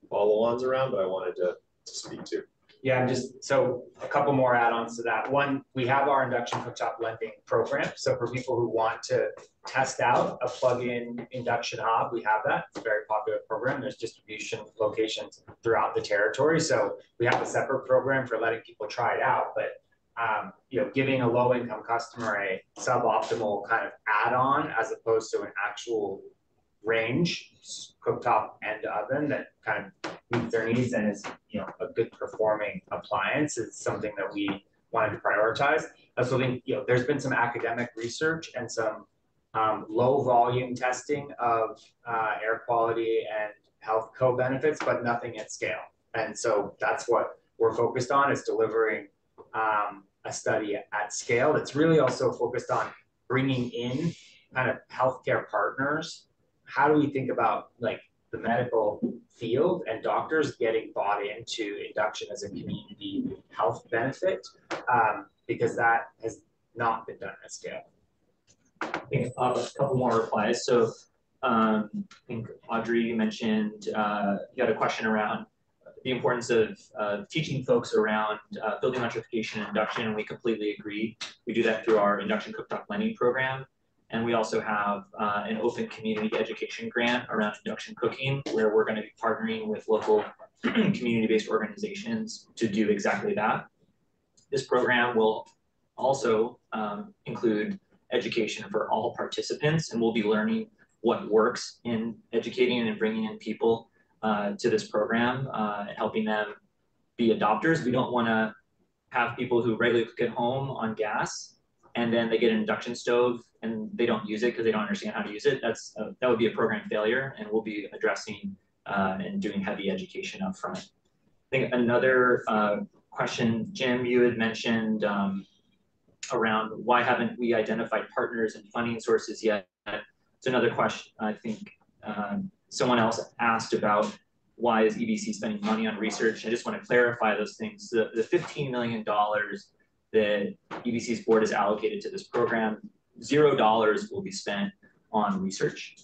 follow-ons around, but I wanted to speak to. Yeah, so a couple more add-ons to that. One, we have our induction cooktop lending program. So for people who want to test out a plug-in induction hob, we have that. It's a very popular program. There's distribution locations throughout the territory. So we have a separate program for letting people try it out. But giving a low-income customer a suboptimal kind of add-on as opposed to an actual range cooktop and oven that kind of meets their needs and is a good performing appliance is something that we wanted to prioritize. So there's been some academic research and some low volume testing of air quality and health co-benefits, but nothing at scale. And so that's what we're focused on, is delivering a study at scale. It's really also focused on bringing in kind of healthcare partners. How do we think about the medical field and doctors getting bought into induction as a community health benefit? Because that has not been done at scale. I think a couple more replies. So I think Audrey mentioned, you had a question around the importance of teaching folks around building electrification and induction, and we completely agree. We do that through our induction cooktop lending program. And we also have an open community education grant around induction cooking, where we're going to be partnering with local community-based organizations to do exactly that. This program will also include education for all participants, and we'll be learning what works in educating and bringing in people to this program, helping them be adopters. We don't want to have people who regularly cook at home on gas and then they get an induction stove and they don't use it because they don't understand how to use it. That would be a program failure, and we'll be addressing and doing heavy education up front. I think another question, Jim, you had mentioned around why haven't we identified partners and funding sources yet? It's another question. I think someone else asked about why is EBC spending money on research? I just want to clarify those things. The $15 million that EBC's board has allocated to this program, $0 will be spent on research.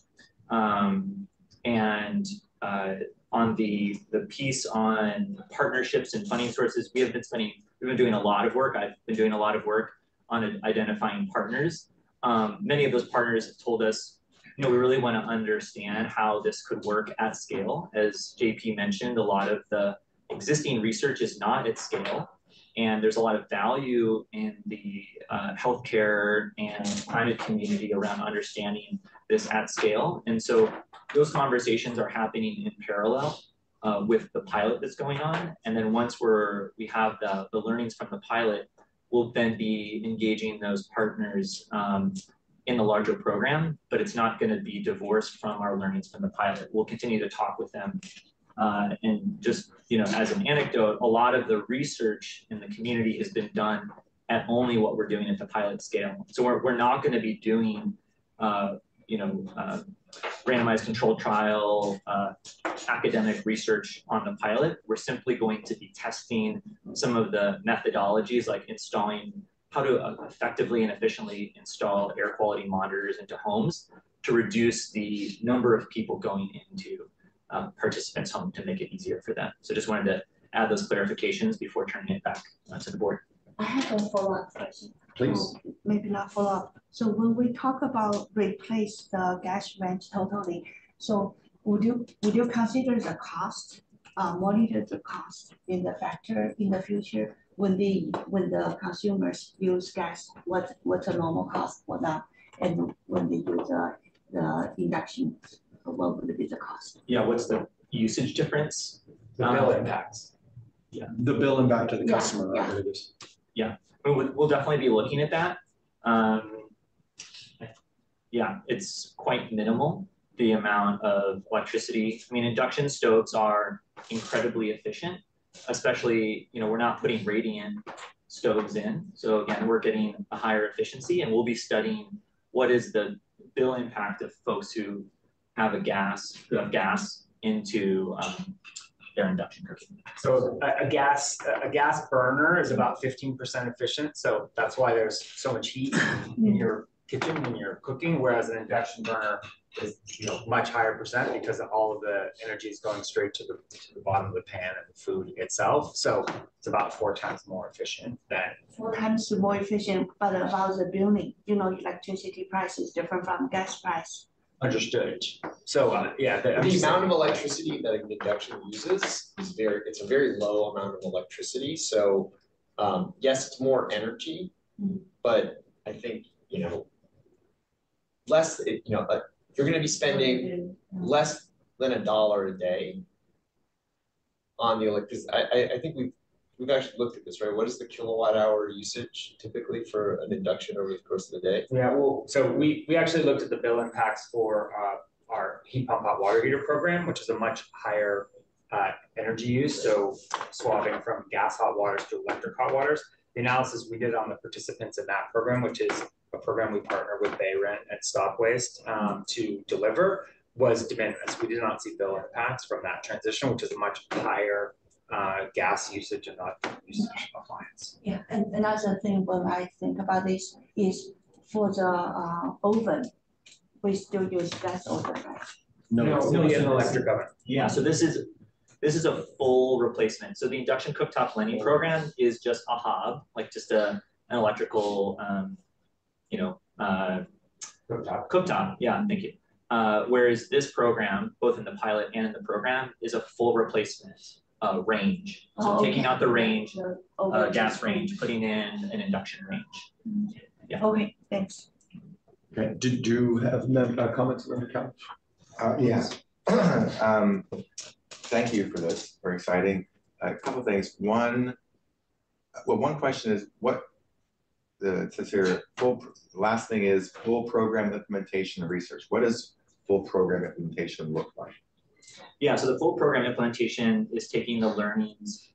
And on the piece on partnerships and funding sources, we've been doing a lot of work. I've been doing a lot of work on identifying partners. Many of those partners have told us, we really want to understand how this could work at scale. As JP mentioned, a lot of the existing research is not at scale. And there's a lot of value in the healthcare and climate community around understanding this at scale. And so those conversations are happening in parallel with the pilot that's going on. And then once we have the learnings from the pilot, we'll then be engaging those partners in the larger program, but it's not going to be divorced from our learnings from the pilot. We'll continue to talk with them. And just, as an anecdote, a lot of the research in the community has been done at only what we're doing at the pilot scale. So we're not going to be doing, randomized controlled trial, academic research on the pilot. We're simply going to be testing some of the methodologies, like how to effectively and efficiently install air quality monitors into homes to reduce the number of people going into participants' home to make it easier for them. So just wanted to add those clarifications before turning it back to the board. I have a follow-up question. Please. Maybe not follow-up. So when we talk about replace the gas range totally, so would you consider the cost monitor the cost in the factor in the future when the consumers use gas, what's a normal cost for them, and when they use the induction, what would be the cost? Yeah, what's the usage difference? The bill impacts. Yeah. The bill and back to the customer, right? Yeah. It is. Yeah, we'll definitely be looking at that. Yeah, it's quite minimal, the amount of electricity. I mean, induction stoves are incredibly efficient, especially, we're not putting radiant stoves in. So again, we're getting a higher efficiency, and we'll be studying what is the bill impact of folks who have gas into their induction cooking. So a gas burner is about 15% efficient. So that's why there's so much heat in your kitchen when you're cooking, whereas an induction burner is much higher percent because all of the energy is going straight to the bottom of the pan and the food itself. So it's about 4 times more efficient than 4 times more efficient, but about the billing, electricity price is different from gas price. Understood. So yeah, the amount of electricity that an induction uses is it's a very low amount of electricity. So yes, it's more energy, but I think less. If you're going to be spending less than $1 a day on the electricity, I think we've actually looked at this, right? What is the kilowatt hour usage typically for an induction over the course of the day? Yeah, well, so we actually looked at the bill impacts for our heat pump hot water heater program, which is a much higher energy use. So swapping from gas hot waters to electric hot waters. The analysis we did on the participants in that program, which is a program we partner with BayRent and Stop Waste to deliver, was de minimis. We did not see bill impacts from that transition, which is a much higher gas usage and not usage appliance. Yeah, and another thing when I think about this is for the oven, we still use gas oven, right? No, it's an electric oven. Yeah, so this is a full replacement. So the induction cooktop blending program is just a hob, like just an electrical, cooktop. Yeah, thank you. Whereas this program, both in the pilot and in the program, is a full replacement range. So taking out the range, gas range, putting in an induction range. Yeah. Okay, thanks. Okay. Did you have comments, Member Couch? Yeah. Thank you for this. Very exciting. A couple of things. One question is it says here, last thing is full program implementation and research. What does full program implementation look like? Yeah, so the full program implementation is taking the learnings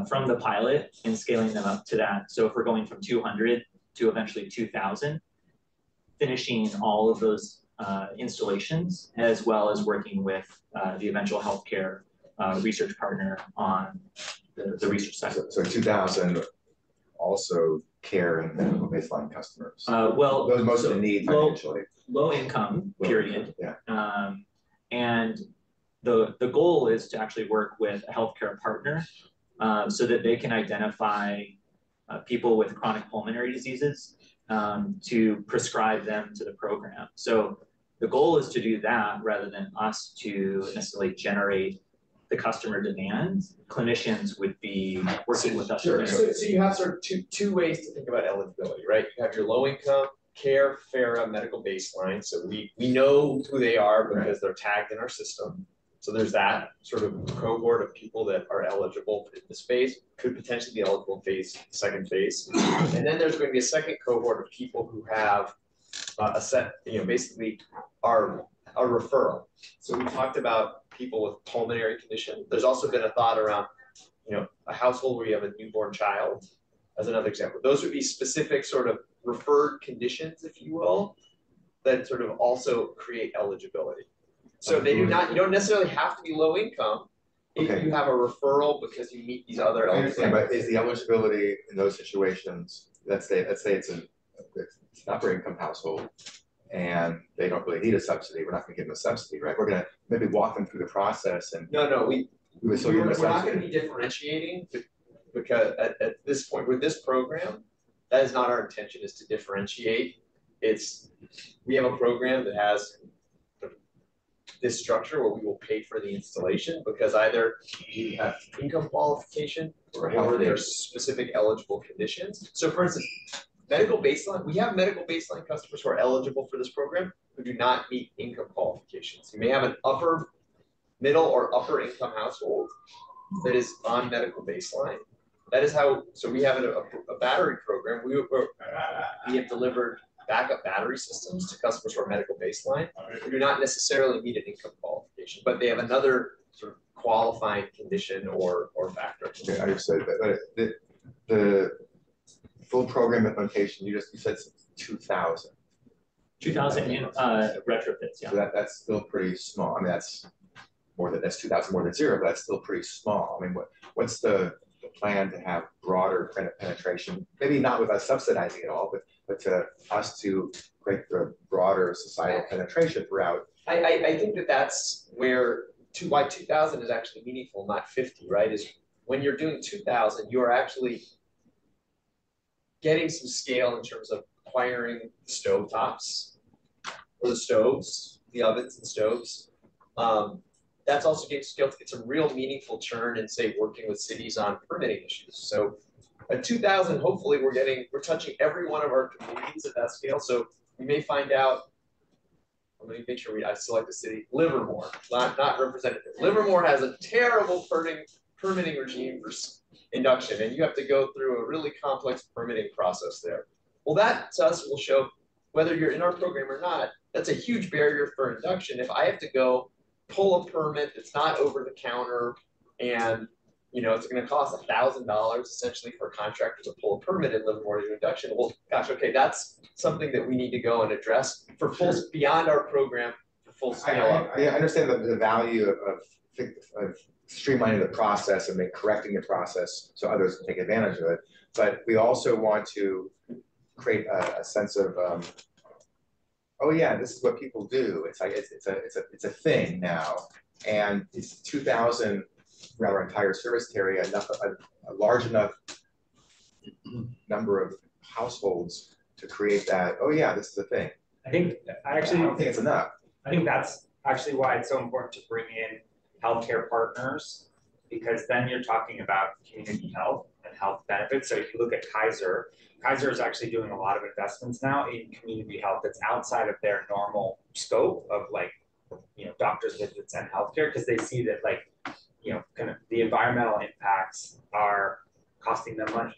from the pilot and scaling them up to that. So if we're going from 200 to eventually 2,000, finishing all of those installations, as well as working with the eventual healthcare research partner on the research side. So 2,000 also care and medical baseline customers. Well, those most of the need financially. Low income, period. Yeah. And the goal is to actually work with a healthcare partner so that they can identify people with chronic pulmonary diseases to prescribe them to the program. So the goal is to do that rather than us to necessarily generate the customer demand. Clinicians would be working with us. Sure. So you have sort of two ways to think about eligibility, right? You have your low income care, FARA, medical baseline. So we know who they are because they're tagged in our system. So there's that sort of cohort of people that are eligible in this phase, could potentially be eligible in second phase. And then there's going to be a second cohort of people who have a set, basically are a referral. So we talked about people with pulmonary condition. There's also been a thought around, a household where you have a newborn child, as another example. Those would be specific sort of referred conditions, if you will, that sort of also create eligibility. So they do not, you don't necessarily have to be low income if you have a referral because you meet these other eligibility. But is the eligibility in those situations, let's say it's an upper income household and they don't really need a subsidy, we're not going to give them a subsidy, right? We're going to maybe walk them through the process and we're not going to be differentiating because at this point with this program, that is not our intention, is to differentiate. We have a program that has this structure where we will pay for the installation, because either you have income qualification or there are specific eligible conditions. So for instance, medical baseline, we have medical baseline customers who are eligible for this program who do not meet income qualifications. You may have an upper, middle, or upper income household that is on medical baseline. That is how, so we have a battery program. We have delivered backup battery systems to customers who are medical baseline who do not necessarily meet an income qualification, but they have another sort of qualifying condition or factor. Okay, I understood. But the full program implementation, you said 2,000. 2,000 in retrofits, yeah. So that's still pretty small. I mean, that's 2,000 more than zero, but that's still pretty small. I mean, what's the plan to have broader penetration? Maybe not with us subsidizing it all, but to us to create the broader societal penetration throughout. I think that's where why 2,000 is actually meaningful, not 50, right? Is when you're doing 2,000, you're actually getting some scale in terms of acquiring stove tops or the stoves, the ovens and stoves. That's also getting scale. It's a real meaningful churn in, say, working with cities on permitting issues. So at 2,000, hopefully we're touching every one of our communities at that scale. So we may find out, let me make sure I select the city, Livermore, not representative. Livermore has a terrible permitting regime for induction, and you have to go through a really complex permitting process there. Well, that to us will show whether you're in our program or not, that's a huge barrier for induction. If I have to go pull a permit that's not over the counter, and it's going to cost $1,000 essentially for a contractor to pull a permit in Livermore to do induction. Well, gosh, okay, that's something that we need to go and address for full beyond our program for full scale up. I understand the value of streamlining the process and correcting the process so others can take advantage of it, but we also want to create a sense of oh yeah, this is what people do. It's like it's a thing now, and it's 2,000 around our entire service area, a large enough number of households to create that. Oh yeah, this is a thing. I don't think it's enough. I think that's actually why it's so important to bring in healthcare partners, because then you're talking about community health and health benefits. So if you look at Kaiser is actually doing a lot of investments now in community health that's outside of their normal scope of doctors' visits and healthcare, because they see that kind of the environmental impacts are costing them money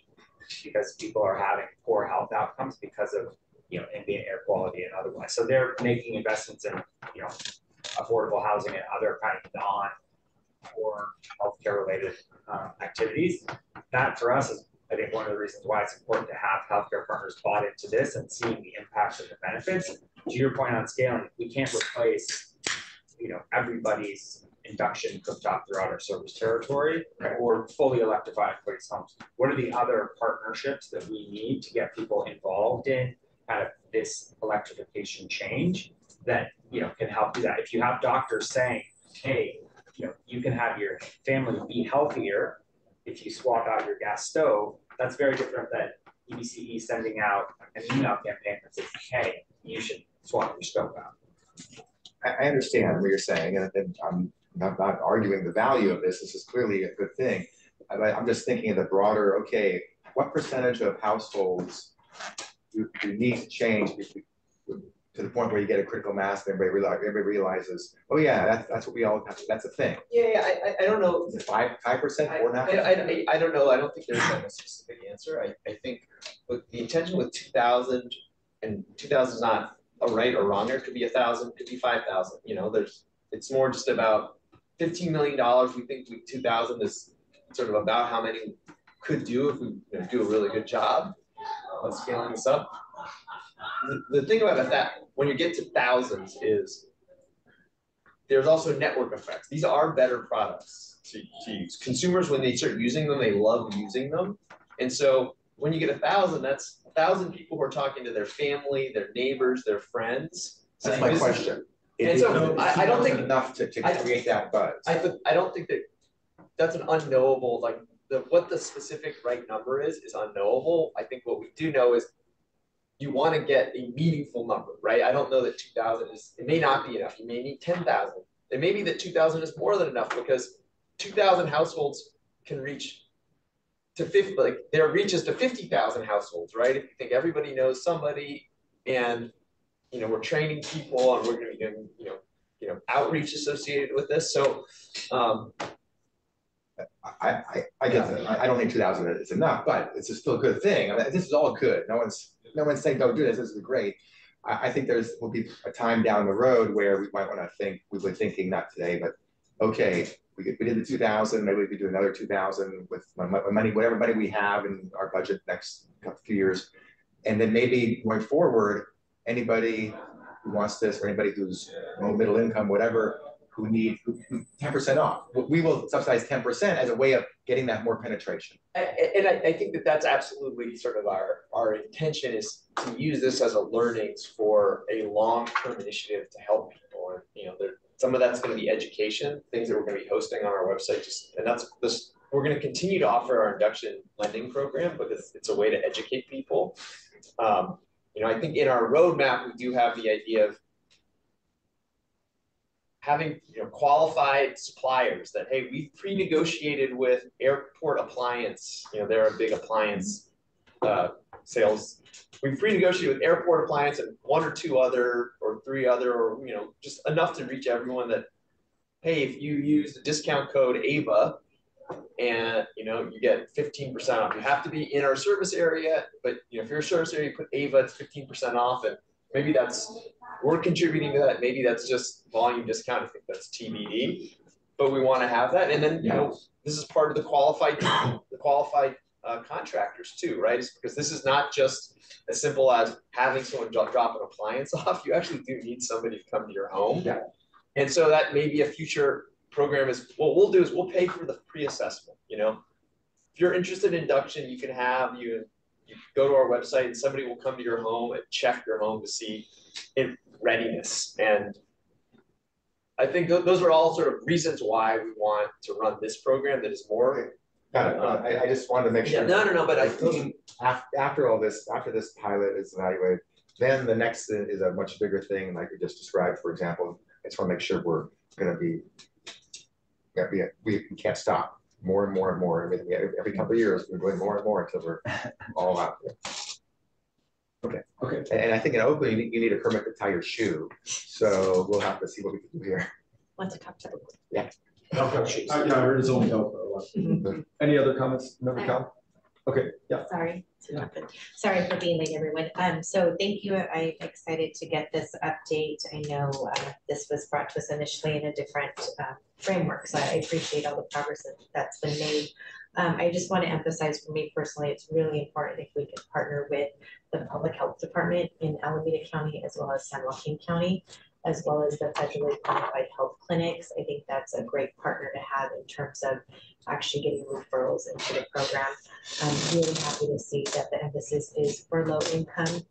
because people are having poor health outcomes because of ambient air quality and otherwise. So they're making investments in affordable housing and other kind of non-core healthcare related activities. That for us is, I think, one of the reasons why it's important to have healthcare partners bought into this and seeing the impacts and the benefits. To your point on scaling, we can't replace everybody's induction cooktop throughout our service territory or fully electrify everybody's homes. What are the other partnerships that we need to get people involved in kind of this electrification change that can help do that? If you have doctors saying, hey, you can have your family be healthier if you swap out your gas stove, that's very different than EBCE sending out an email campaign that says, hey, you should swap your stove out. I understand what you're saying, and I'm not arguing the value of this. This is clearly a good thing. I'm just thinking of the broader, okay, what percentage of households you need to change to the point where you get a critical mass and everybody realizes, oh yeah, that's what we all have to, that's a thing. Yeah, I don't know. Is it 5%, 4.5%? I don't know. I don't think there's a specific answer. I think the intention with 2,000, and 2,000 is not a right or wrong. There could be 1,000, could be 5,000. It's more just about $15 million. We think 2,000 is sort of about how many could do if we do a really good job of scaling this up. The thing about that, when you get to thousands, is there's also network effects. These are better products to use. Consumers, when they start using them, they love using them. And so when you get 1,000, that's 1,000 people who are talking to their family, their neighbors, their friends. That's my question. And so I don't think enough to create that buzz. I don't think that's an unknowable, what the specific right number is unknowable. I think what we do know is you want to get a meaningful number, right? I don't know that 2,000 it may not be enough. You may need 10,000. it may be that 2,000 is more than enough, because 2,000 households can reach to 50, like their reach is to 50,000 households, right? If you think everybody knows somebody, and we're training people, and we're going to be doing outreach associated with this. So I get that. I don't think 2,000 is enough, but it's still a good thing. I mean, this is all good. No one's saying don't do this. This is great. I think will be a time down the road where we might want to think. We were thinking not today, but okay, we did the 2,000. Maybe we could do another 2,000 with money, whatever money we have in our budget next few years, and then maybe going forward, anybody who wants this, or anybody who's low middle income, whatever, who need 10% off. We will subsidize 10% as a way of getting that more penetration. And I think that's absolutely sort of our intention, is to use this as a learnings for a long-term initiative to help people. And some of that's going to be education, things that we're going to be hosting on our website. We're going to continue to offer our induction lending program because it's a way to educate people. I think in our roadmap we do have the idea of having qualified suppliers that, hey, we've pre-negotiated with Airport Appliance. They're a big appliance sales. We've pre-negotiated with Airport Appliance and one or two other or three other, or just enough to reach everyone, that, hey, if you use the discount code AVA, and you get 15% off. You have to be in our service area, but if you're a service area, you put AVA, it's 15% off, and maybe we're contributing to that. Maybe that's just volume discount. I think that's TBD, but we want to have that. And then this is part of the qualified contractors too, right? It's because this is not just as simple as having someone drop an appliance off. You actually do need somebody to come to your home. Yeah. And so that may be a future program. Is what we'll do is we'll pay for the pre-assessment. If you're interested in induction, you can go to our website and somebody will come to your home and check your home to see in readiness. And I think those are all sort of reasons why we want to run this program that is more. Got it. I just wanted to make sure. Yeah, no, but I think after this pilot is evaluated, then the next is a much bigger thing, like we just described. For example, I just want to make sure we're going to be. We can't stop. More and more and more. I mean, every couple of years, we're going more and more until we're all out there. Okay. And I think in Oakland, you need a permit to tie your shoe. So we'll have to see what we can do here. Want to talk to Oakland? Yeah. I heard it's only Velcro. Any other comments? Another comment? Okay. Yeah. Sorry for being late, everyone. So thank you. I'm excited to get this update. I know this was brought to us initially in a different framework, so I appreciate all the progress that's been made. I just want to emphasize, for me personally, it's really important if we can partner with the public health department in Alameda County, as well as San Joaquin County, as well as the federally qualified health clinics. I think that's a great partner to have in terms of actually getting referrals into the program. I'm really happy to see that the emphasis is for low income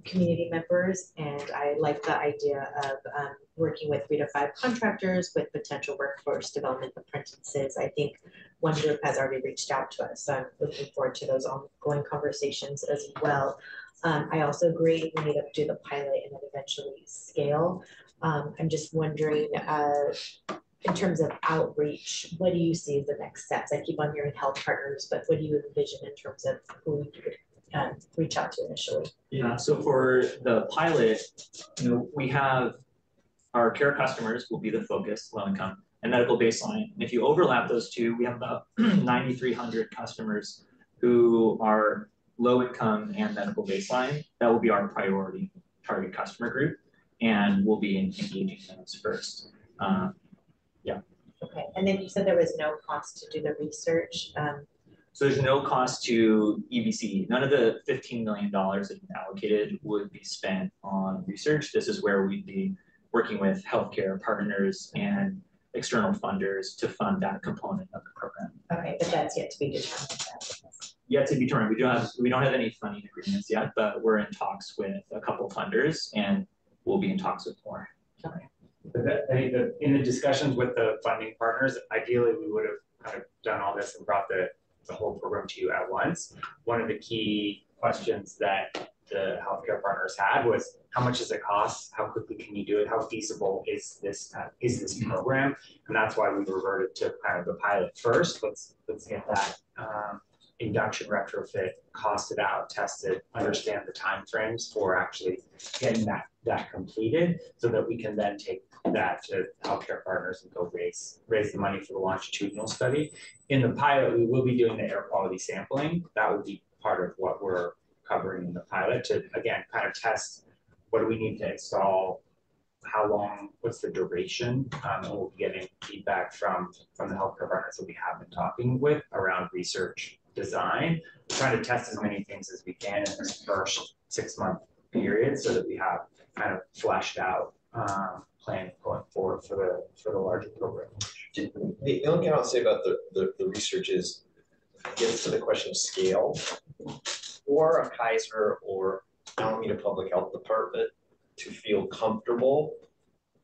community members, and I like the idea of working with 3 to 5 contractors with potential workforce development apprentices. I think one group has already reached out to us, so I'm looking forward to those ongoing conversations as well. I also agree we need to do the pilot and then eventually scale. I'm just wondering, in terms of outreach, what do you see as the next steps? I keep on hearing health partners, but what do you envision in terms of who you could reach out to initially? Yeah, so for the pilot, we have our care customers will be the focus, low income, and medical baseline. And if you overlap those two, we have about 9,300 customers who are low income and medical baseline. That will be our priority target customer group, and we'll be engaging those first. Yeah. Okay, and then you said there was no cost to do the research. So there's no cost to EBC. None of the $15 million that you've allocated would be spent on research. This is where we'd be working with healthcare partners and external funders to fund that component of the program. Okay, but that's yet to be determined. Yet to be determined. We don't have any funding agreements yet, but we're in talks with a couple of funders, and we'll be in talks with more. Okay. I think that in the discussions with the funding partners, ideally we would have kind of done all this and brought the whole program to you at once. One of the key questions that the healthcare partners had was, how much does it cost? How quickly can you do it? How feasible is this program? And that's why we reverted to kind of the pilot first. Let's get that induction retrofit costed out, tested, understand the timeframes for actually getting that completed, so that we can then take that to healthcare partners and go raise the money for the longitudinal study. In the pilot, we will be doing the air quality sampling. That will be part of what we're covering in the pilot to, again, kind of test what do we need to install, how long, what's the duration, and we'll be getting feedback from the healthcare partners that we have been talking with around research design. We're trying to test as many things as we can in this first 6-month period, so that we have kind of fleshed out plan going forward for the larger program. The only thing I'll say about the research is, gets to the question of scale. For a Kaiser or Alameda Public Health Department to feel comfortable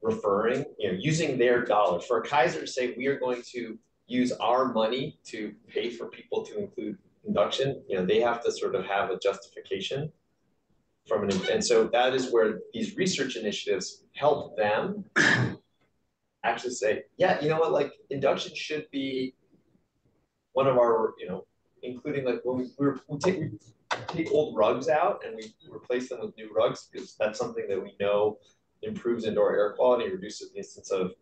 referring, using their dollars. For a Kaiser to say, we are going to use our money to pay for people to include induction, they have to sort of have a justification from and so that is where these research initiatives help them actually say, yeah, you know what, like induction should be one of our, including like when we take old rugs out and we replace them with new rugs, because that's something that we know improves indoor air quality, reduces the instance of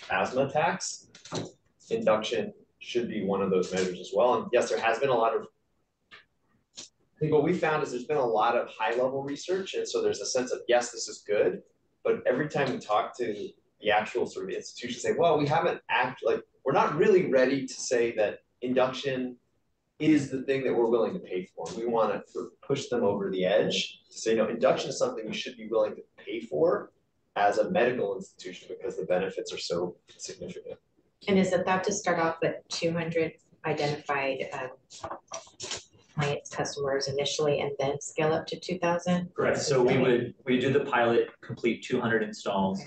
asthma attacks. Induction should be one of those measures as well. And yes, there has been a lot of, I think what we found is there's been a lot of high level research. And so there's a sense of, yes, this is good. But every time we talk to the actual sort of institutions, say, well, we haven't we're not really ready to say that induction is the thing that we're willing to pay for. We want to sort of push them over the edge to say, no, induction is something you should be willing to pay for as a medical institution because the benefits are so significant. And is it that to start off with 200 identified clients, customers initially, and then scale up to 2,000? Correct. So we do the pilot, complete 200 installs,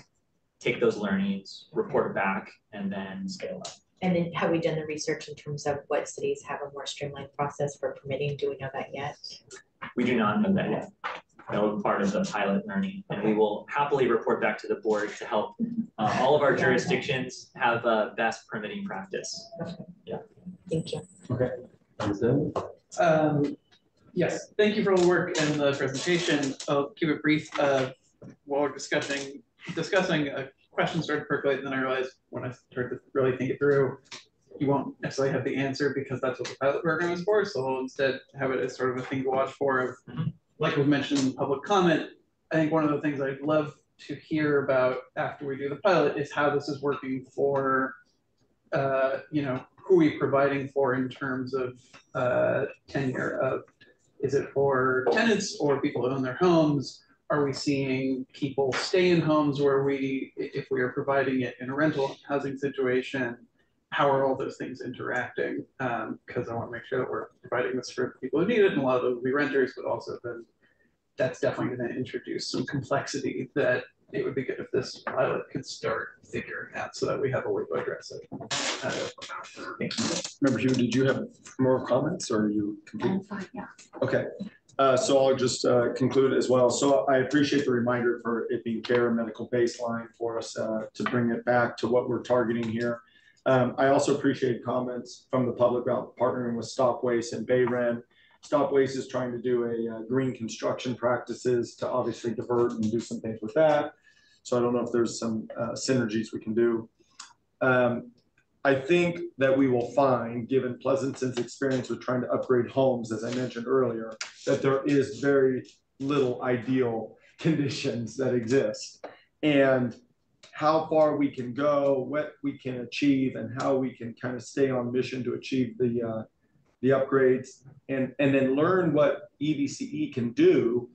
take those learnings, report back, and then scale up. And then have we done the research in terms of what cities have a more streamlined process for permitting? Do we know that yet? We do not know that yet. That was part of the pilot learning, and we will happily report back to the board to help all of our jurisdictions have best permitting practice. Okay. Yeah. Thank you. Okay. Yes, thank you for all the work and the presentation. I'll keep it brief. While we're discussing a question started to percolate, and then I realized when I started to really think it through, you won't necessarily have the answer because that's what the pilot program is for. So we'll instead have it as sort of a thing to watch for. Like we've mentioned in public comment, I think one of the things I'd love to hear about after we do the pilot is how this is working for, who are we providing for in terms of tenure of, is it for tenants or people who own their homes? Are we seeing people stay in homes where if we are providing it in a rental housing situation, how are all those things interacting? Because I want to make sure that we're providing this for people who need it, and a lot of those will be renters, but also then that's definitely going to introduce some complexity that it would be good if this pilot could start figuring out so that we have a way to address it. Member Hugh, did you have more comments or are you complete? I'm fine, yeah. Okay. So I'll just conclude as well. So I appreciate the reminder for it being care medical baseline for us to bring it back to what we're targeting here. I also appreciate comments from the public about partnering with Stop Waste and Bayren. Stop Waste is trying to do a green construction practices to obviously divert and do some things with that. So I don't know if there's some synergies we can do. I think that we will find, given Pleasanton's experience with trying to upgrade homes, as I mentioned earlier, that there is very little ideal conditions that exist. And how far we can go, what we can achieve, and how we can kind of stay on mission to achieve the upgrades, and then learn what EVCE can do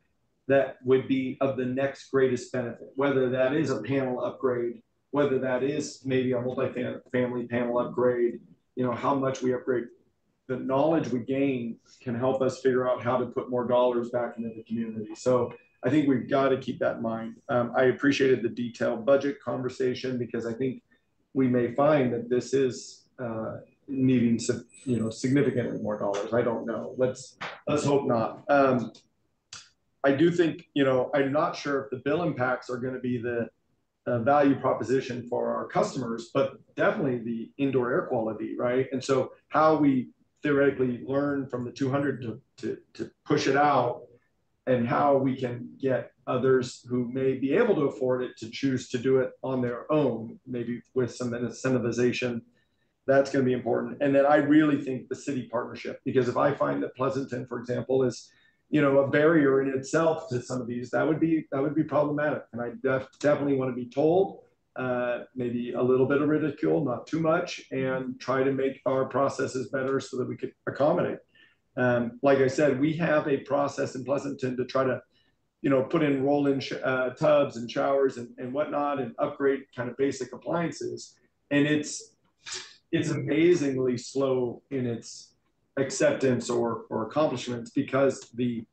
that would be of the next greatest benefit, whether that is a panel upgrade, whether that is maybe a multi-family panel upgrade, how much we upgrade. The knowledge we gain can help us figure out how to put more dollars back into the community. So I think we've got to keep that in mind. I appreciated the detailed budget conversation because I think we may find that this is needing significantly more dollars. I don't know. Let's hope not. I do think, you know, I'm not sure if the bill impacts are going to be the value proposition for our customers, but definitely the indoor air quality, right? And so how we theoretically learn from the 200 to push it out, and how we can get others who may be able to afford it to choose to do it on their own, maybe with some incentivization, that's going to be important. And then I really think the city partnership, because if I find that Pleasanton, for example, is, you know, a barrier in itself to some of these, that would be problematic. And I definitely want to be told, maybe a little bit of ridicule, not too much, and try to make our processes better so that we could accommodate. Like I said, we have a process in Pleasanton to try to, you know, put in roll-in tubs and showers and whatnot, and upgrade kind of basic appliances. And it's amazingly slow in its acceptance or accomplishments, because the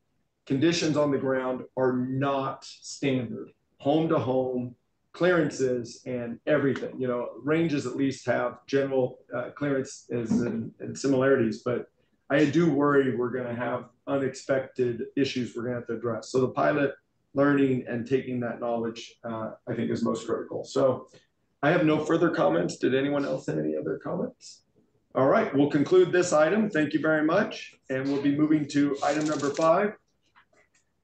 conditions on the ground are not standard. Home to home, clearances and everything. You know, ranges at least have general clearances and similarities, but I do worry we're going to have unexpected issues we're going to have to address. So the pilot learning and taking that knowledge, I think, is most critical. So I have no further comments. Did anyone else have any other comments? All right, we'll conclude this item. Thank you very much. And we'll be moving to item number 5.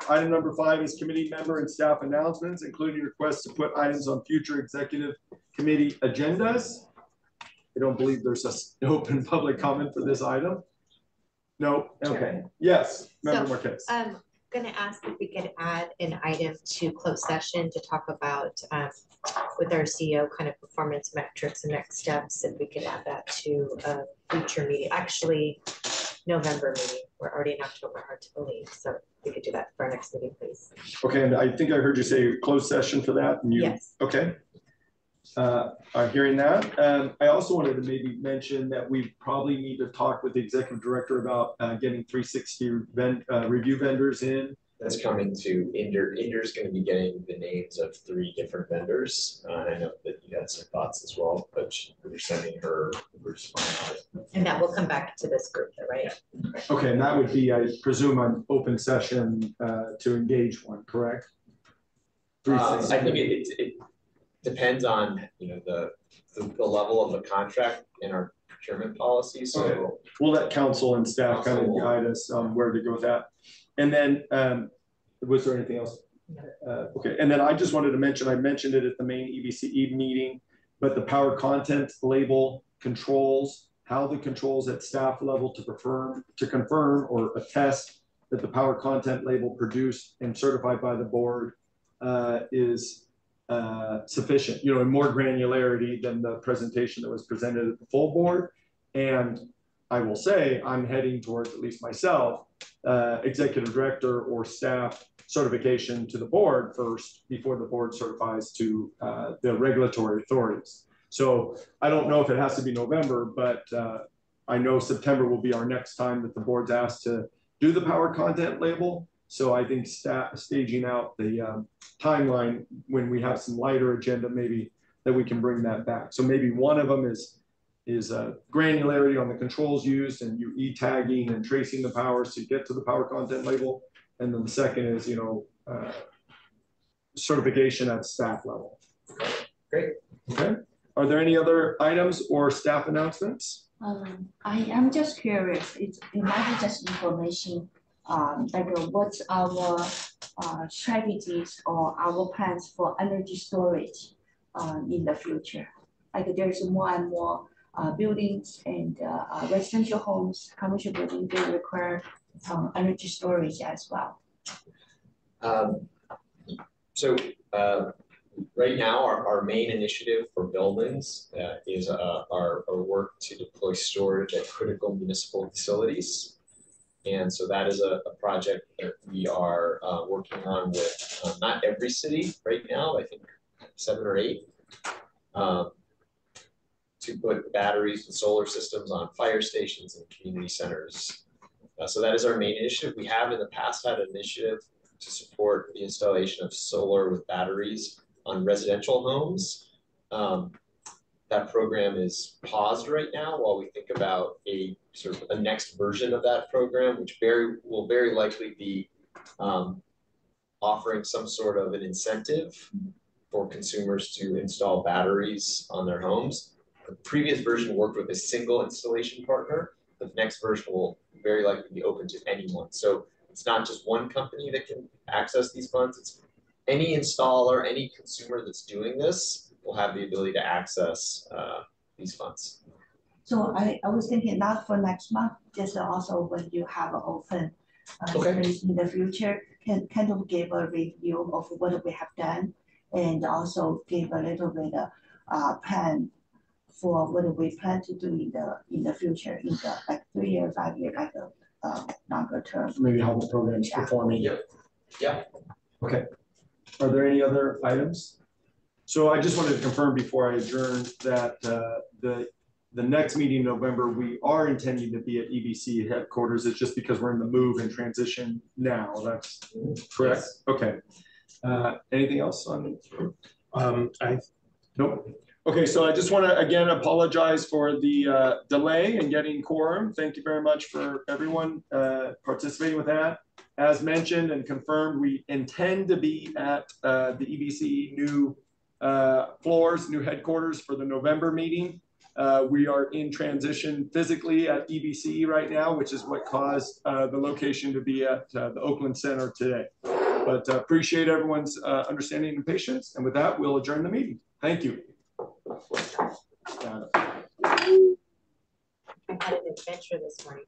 Item number 5 is committee member and staff announcements, including requests to put items on future executive committee agendas. I don't believe there's an open public comment for this item. No, okay. Yes, Member Marquez. I'm going to ask if we could add an item to closed session to talk about with our CEO kind of performance metrics and next steps. If we could add that to a future meeting, actually November meeting. We're already in October, hard to believe. So we could do that for our next meeting, please. Okay, and I think I heard you say closed session for that. And you, yes. Okay. I'm hearing that. I also wanted to maybe mention that we probably need to talk with the executive director about getting 360 review vendors in. That's coming to Inder. Inder's going to be getting the names of 3 different vendors. I know that you had some thoughts as well, but we're sending her the response. And that will come back to this group, right? Okay, and that would be, I presume, an open session to engage one, correct? I think it depends on, you know, the level of the contract in our procurement policy. So okay. We'll let council and staff kind of guide us on where to go with that. And then, was there anything else? Okay, and then I just wanted to mention, I mentioned it at the main EBCE meeting, but the power content label controls, how the controls at staff level to confirm or attest that the power content label produced and certified by the board is sufficient, you know, in more granularity than the presentation that was presented at the full board. And I will say I'm heading towards, at least myself, executive director or staff certification to the board first before the board certifies to the regulatory authorities. So I don't know if it has to be November, but I know September will be our next time that the board's asked to do the power content label. So I think staging out the timeline when we have some lighter agenda, maybe that we can bring that back. So maybe one of them is granularity on the controls used and you e-tagging and tracing the powers to get to the power content label. And then the second is, you know, certification at staff level. Great. Okay. Are there any other items or staff announcements? I am just curious. It might be just information. Like what's our strategies or our plans for energy storage in the future? Like there's more and more buildings and residential homes, commercial buildings, they require energy storage as well. Right now, our main initiative for buildings is our work to deploy storage at critical municipal facilities. And so that is a project that we are working on with not every city right now, I think 7 or 8, to put batteries and solar systems on fire stations and community centers. So that is our main initiative. We have in the past had an initiative to support the installation of solar with batteries on residential homes. That program is paused right now while we think about a sort of a next version of that program, which will very likely be offering some sort of an incentive for consumers to install batteries on their homes. The previous version worked with a single installation partner. The next version will very likely be open to anyone. So it's not just one company that can access these funds. It's any installer, any consumer that's doing this will have the ability to access these funds. So I was thinking not for next month, just also when you have an open space in the future, can kind of give a review of what we have done and also give a little bit of plan for what we plan to do in the future, in the like 3 year, 5 year, like a longer term. Maybe how the program's performing. Yeah. Okay. Are there any other items? So I just wanted to confirm before I adjourn that the next meeting in November, we are intending to be at EBC headquarters. It's just because we're in the move and transition now. That's correct? Yes. Okay. Anything else on? Nope. Okay, so I just want to again apologize for the delay in getting quorum. Thank you very much for everyone participating with that. As mentioned and confirmed, we intend to be at the EBC new floors, new headquarters for the November meeting. We are in transition physically at EBC right now, which is what caused the location to be at the Oakland Center today. But appreciate everyone's understanding and patience. And with that, we'll adjourn the meeting. Thank you. I had an adventure this morning.